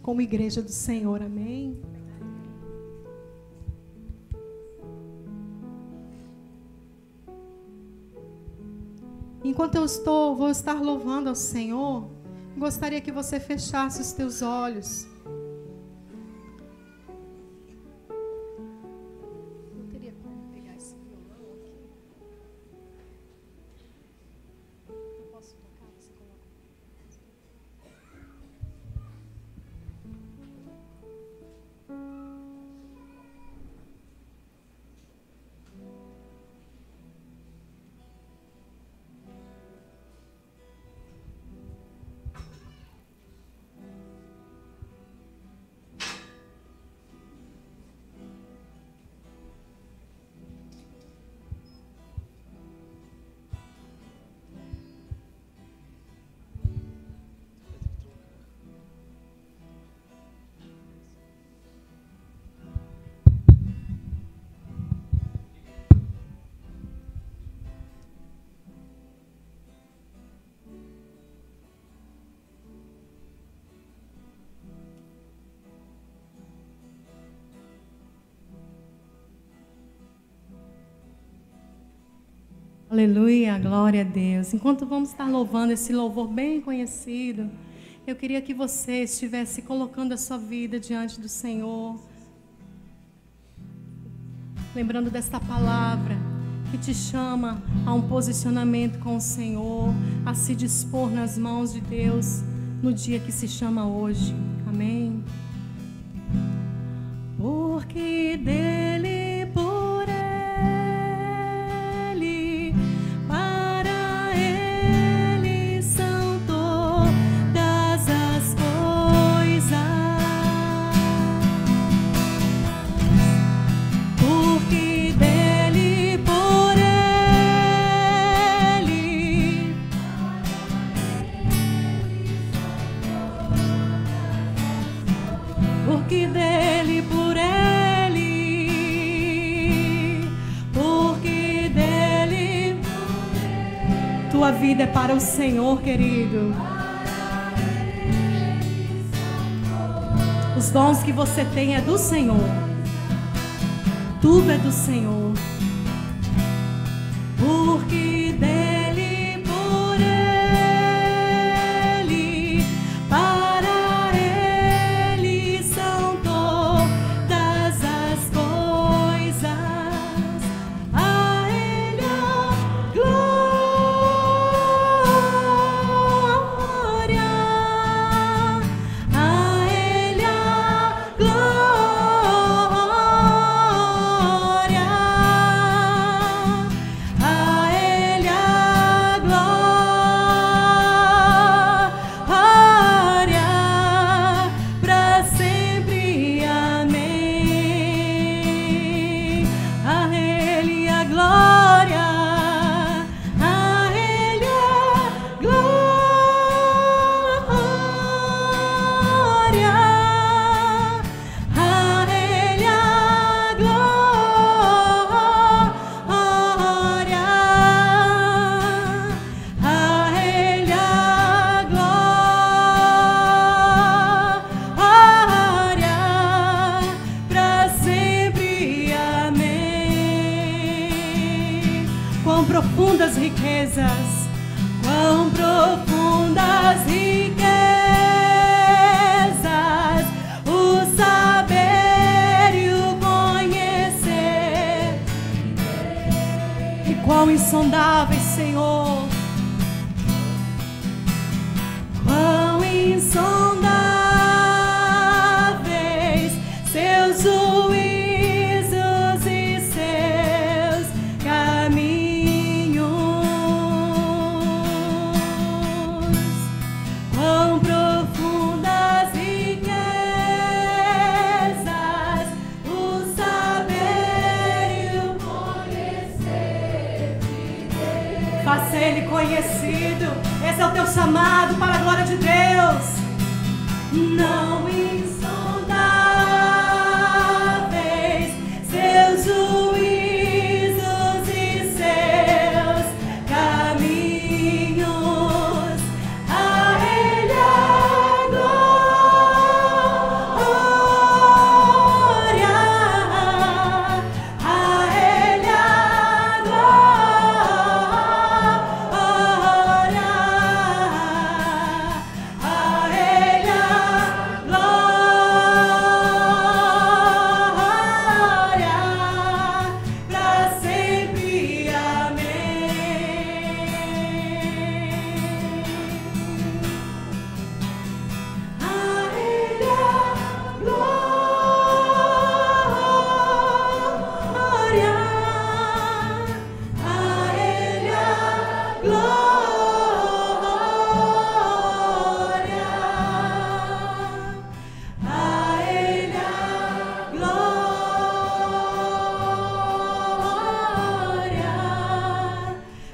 como igreja do Senhor, amém? Enquanto vou estar louvando ao Senhor, gostaria que você fechasse os teus olhos. Eu teria como pegar esse violão aqui? Eu posso tocar? Você coloca. Aleluia, glória a Deus. Enquanto vamos estar louvando esse louvor bem conhecido, eu queria que você estivesse colocando a sua vida diante do Senhor, lembrando desta palavra que te chama a um posicionamento com o Senhor, a se dispor nas mãos de Deus no dia que se chama hoje. Amém? porque dele, por ele, para ele são todas as coisas. Porque dele, por ele, porque dele, por ele, porque dele, tua vida é para o Senhor, querido. Os dons que você tem é do Senhor. Tudo é do Senhor. Porque dele, por ele, para ele são todas as coisas. A ele a glória, a ele a glória, a ele a glória, para sempre. Amém. A ele a glória, a ele a glória, a ele a glória, a ele a glória, para sempre. Amém. Quão profundas riquezas, quão profundas riquezas, o saber e o conhecer, e quão insondáveis, Senhor, quão insondáveis seus juízos e seus caminhos. Quão profundas riquezas, o saber e o conhecer de Deus. Faça ele conhecido. Esse é o teu chamado para a glória de Deus. Não insondáveis seus juízos e seus caminhos. A ele a glória, a ele a glória, a ele a glória, para sempre. Amém. A ele a glória, a ele a glória, a ele a glória,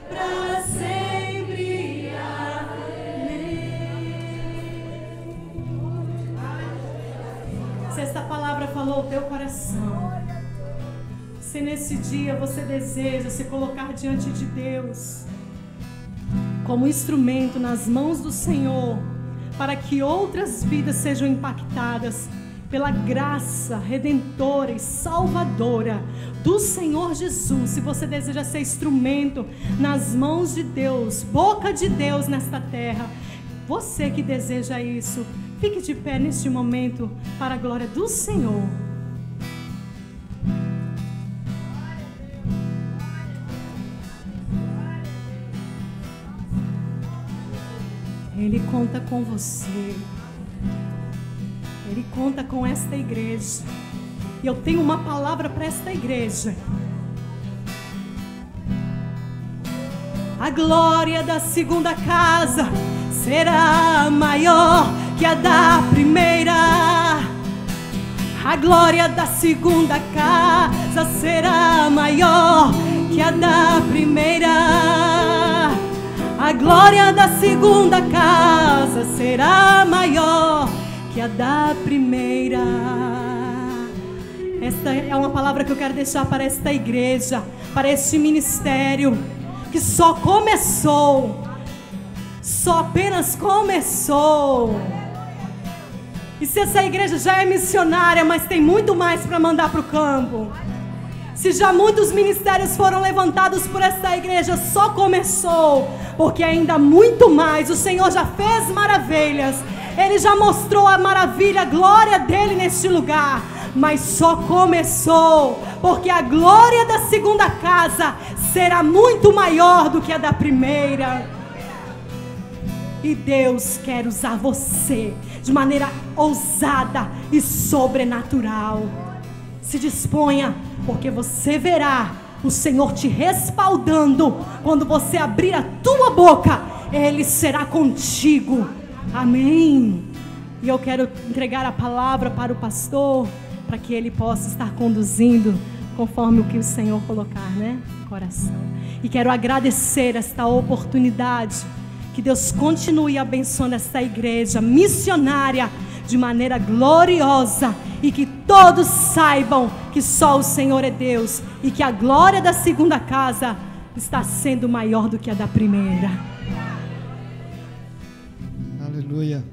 para sempre. Amém. Se esta palavra falou ao teu coração, se nesse dia você deseja se colocar diante de Deus como instrumento nas mãos do Senhor, para que outras vidas sejam impactadas pela graça redentora e salvadora do Senhor Jesus. Se você deseja ser instrumento nas mãos de Deus, boca de Deus nesta terra, você que deseja isso, fique de pé neste momento para a glória do Senhor. Ele conta com você. Ele conta com esta igreja. E eu tenho uma palavra para esta igreja. A glória da segunda casa será maior que a da primeira. A glória da segunda casa será maior que a da primeira. A glória da segunda casa será maior que a da primeira. Esta é uma palavra que eu quero deixar para esta igreja, para este ministério, que só começou, só apenas começou. E se essa igreja já é missionária, mas tem muito mais para mandar para o campo, se já muitos ministérios foram levantados por essa igreja, só começou, porque ainda muito mais. O Senhor já fez maravilhas, Ele já mostrou a maravilha, a glória dEle neste lugar, mas só começou, porque a glória da segunda casa será muito maior do que a da primeira. E Deus quer usar você de maneira ousada e sobrenatural. Se disponha, porque você verá o Senhor te respaldando. Quando você abrir a tua boca, Ele será contigo. Amém. E eu quero entregar a palavra para o pastor, para que ele possa estar conduzindo conforme o que o Senhor colocar, no coração. E quero agradecer esta oportunidade. Que Deus continue abençoando esta igreja missionária de maneira gloriosa, e que todos saibam que só o Senhor é Deus, e que a glória da segunda casa está sendo maior do que a da primeira. Aleluia.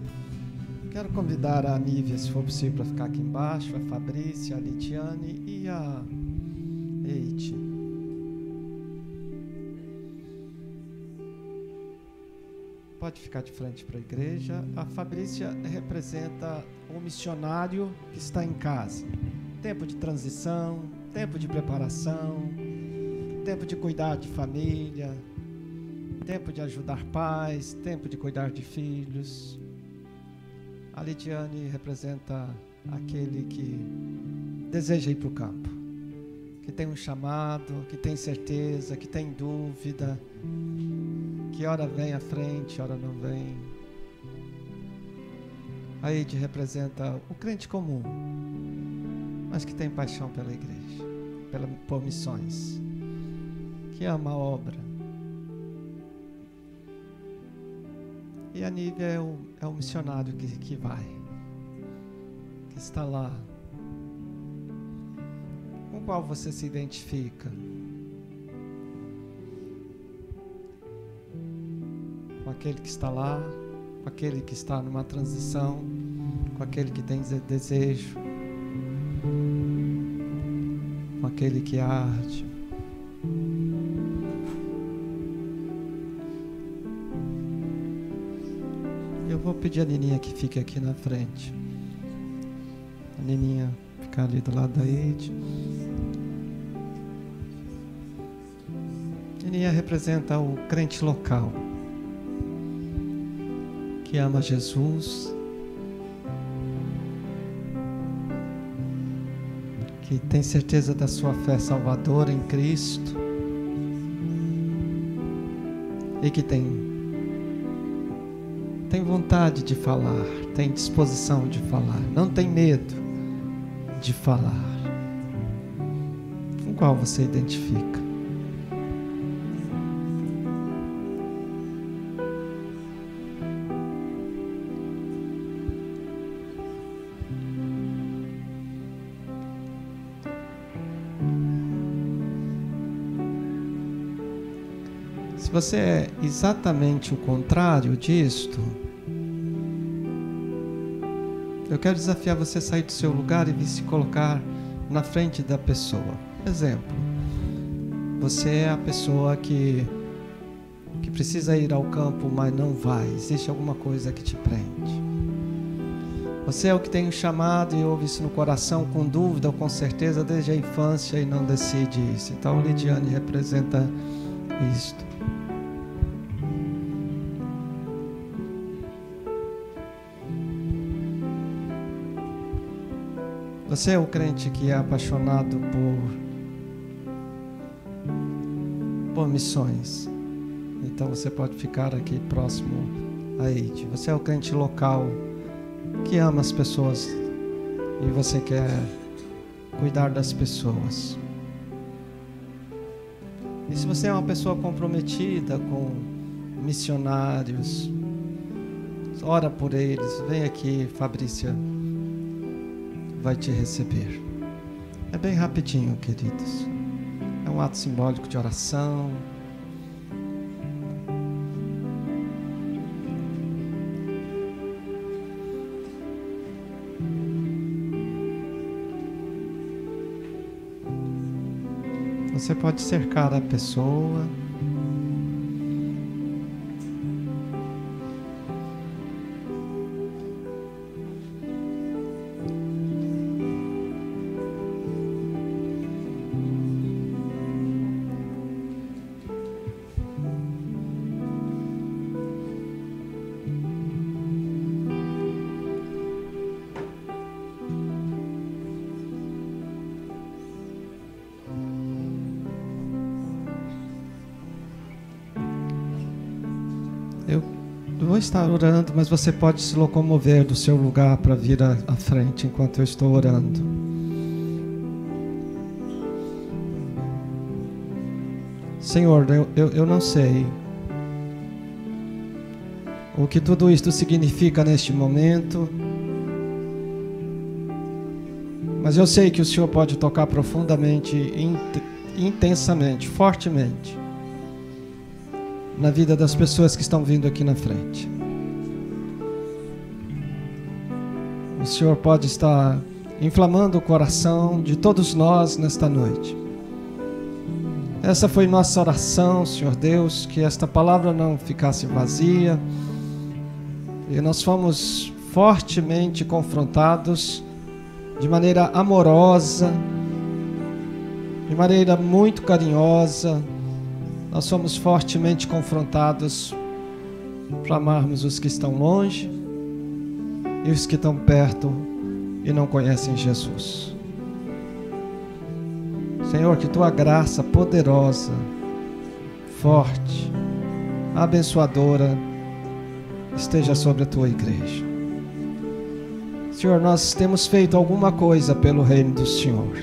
Quero convidar a Nívia, se for possível, para ficar aqui embaixo, a Fabrícia, a Lidiane e a Eite. Pode ficar de frente para a igreja. A Fabrícia representa o missionário que está em casa. Tempo de transição, tempo de preparação, tempo de cuidar de família, tempo de ajudar pais, tempo de cuidar de filhos. A Lidiane representa aquele que deseja ir para o campo, que tem um chamado, que tem certeza, que tem dúvida, que hora vem à frente, hora não vem. A Eide representa o crente comum, mas que tem paixão pela igreja, por missões, que ama a obra. E a Nívia é o missionário que vai, que está lá. Com qual você se identifica? Com aquele que está lá, com aquele que está numa transição, com aquele que tem desejo, com aquele que arde. Eu vou pedir a Nininha que fique aqui na frente. A Nininha ficar ali do lado da Eide. A Nininha representa o crente local, que ama Jesus, que tem certeza da sua fé salvadora em Cristo e que tem vontade de falar, tem disposição de falar, não tem medo de falar. Com qual você identifica? Se você é exatamente o contrário disto, eu quero desafiar você a sair do seu lugar e vir se colocar na frente da pessoa. Exemplo, você é a pessoa que precisa ir ao campo, mas não vai. Existe alguma coisa que te prende. Você é o que tem um chamado e ouve isso no coração com dúvida ou com certeza desde a infância e não decide isso. Então, Lidiane representa isto. Você é o crente que é apaixonado por missões. Então você pode ficar aqui próximo a Eide. Você é o crente local que ama as pessoas e você quer cuidar das pessoas. E se você é uma pessoa comprometida com missionários, ora por eles. Vem aqui, Fabrícia vai te receber. É bem rapidinho, queridos. É um ato simbólico de oração. Você pode cercar a pessoa. Eu vou estar orando, mas você pode se locomover do seu lugar para vir à frente enquanto eu estou orando. Senhor, eu não sei o que tudo isto significa neste momento, mas eu sei que o Senhor pode tocar profundamente, intensamente, fortemente na vida das pessoas que estão vindo aqui na frente. O Senhor pode estar inflamando o coração de todos nós nesta noite. Essa foi nossa oração, Senhor Deus, que esta palavra não ficasse vazia. E nós fomos fortemente confrontados de maneira amorosa, de maneira muito carinhosa. Nós somos fortemente confrontados para amarmos os que estão longe e os que estão perto e não conhecem Jesus. Senhor, que Tua graça poderosa, forte, abençoadora esteja sobre a Tua igreja. Senhor, nós temos feito alguma coisa pelo reino do Senhor.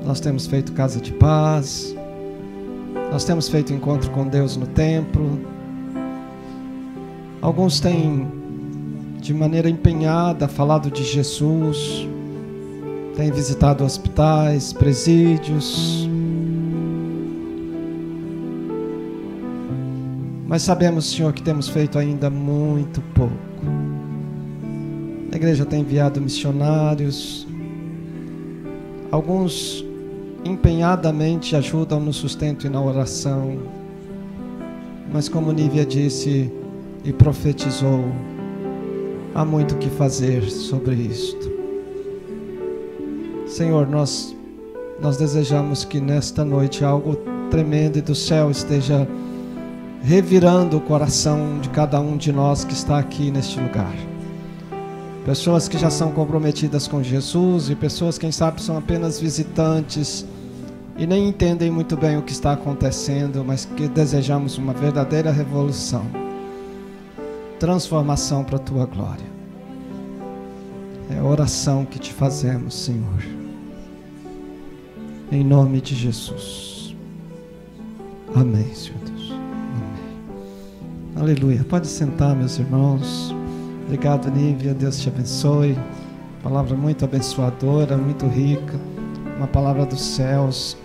Nós temos feito casa de paz. Nós temos feito encontro com Deus no templo. Alguns têm, de maneira empenhada, falado de Jesus. Têm visitado hospitais, presídios. Mas sabemos, Senhor, que temos feito ainda muito pouco. A igreja tem enviado missionários. Alguns empenhadamente ajudam no sustento e na oração, mas como Nívia disse e profetizou, há muito o que fazer sobre isto. Senhor, nós desejamos que nesta noite algo tremendo do céu esteja revirando o coração de cada um de nós que está aqui neste lugar. Pessoas que já são comprometidas com Jesus e pessoas, quem sabe, são apenas visitantes e nem entendem muito bem o que está acontecendo, mas que desejamos uma verdadeira revolução, transformação para a Tua glória. É a oração que te fazemos, Senhor, em nome de Jesus. Amém, Senhor Deus. Amém. Aleluia. Pode sentar, meus irmãos. Obrigado, Nívia, Deus te abençoe. Palavra muito abençoadora, muito rica, uma palavra dos céus.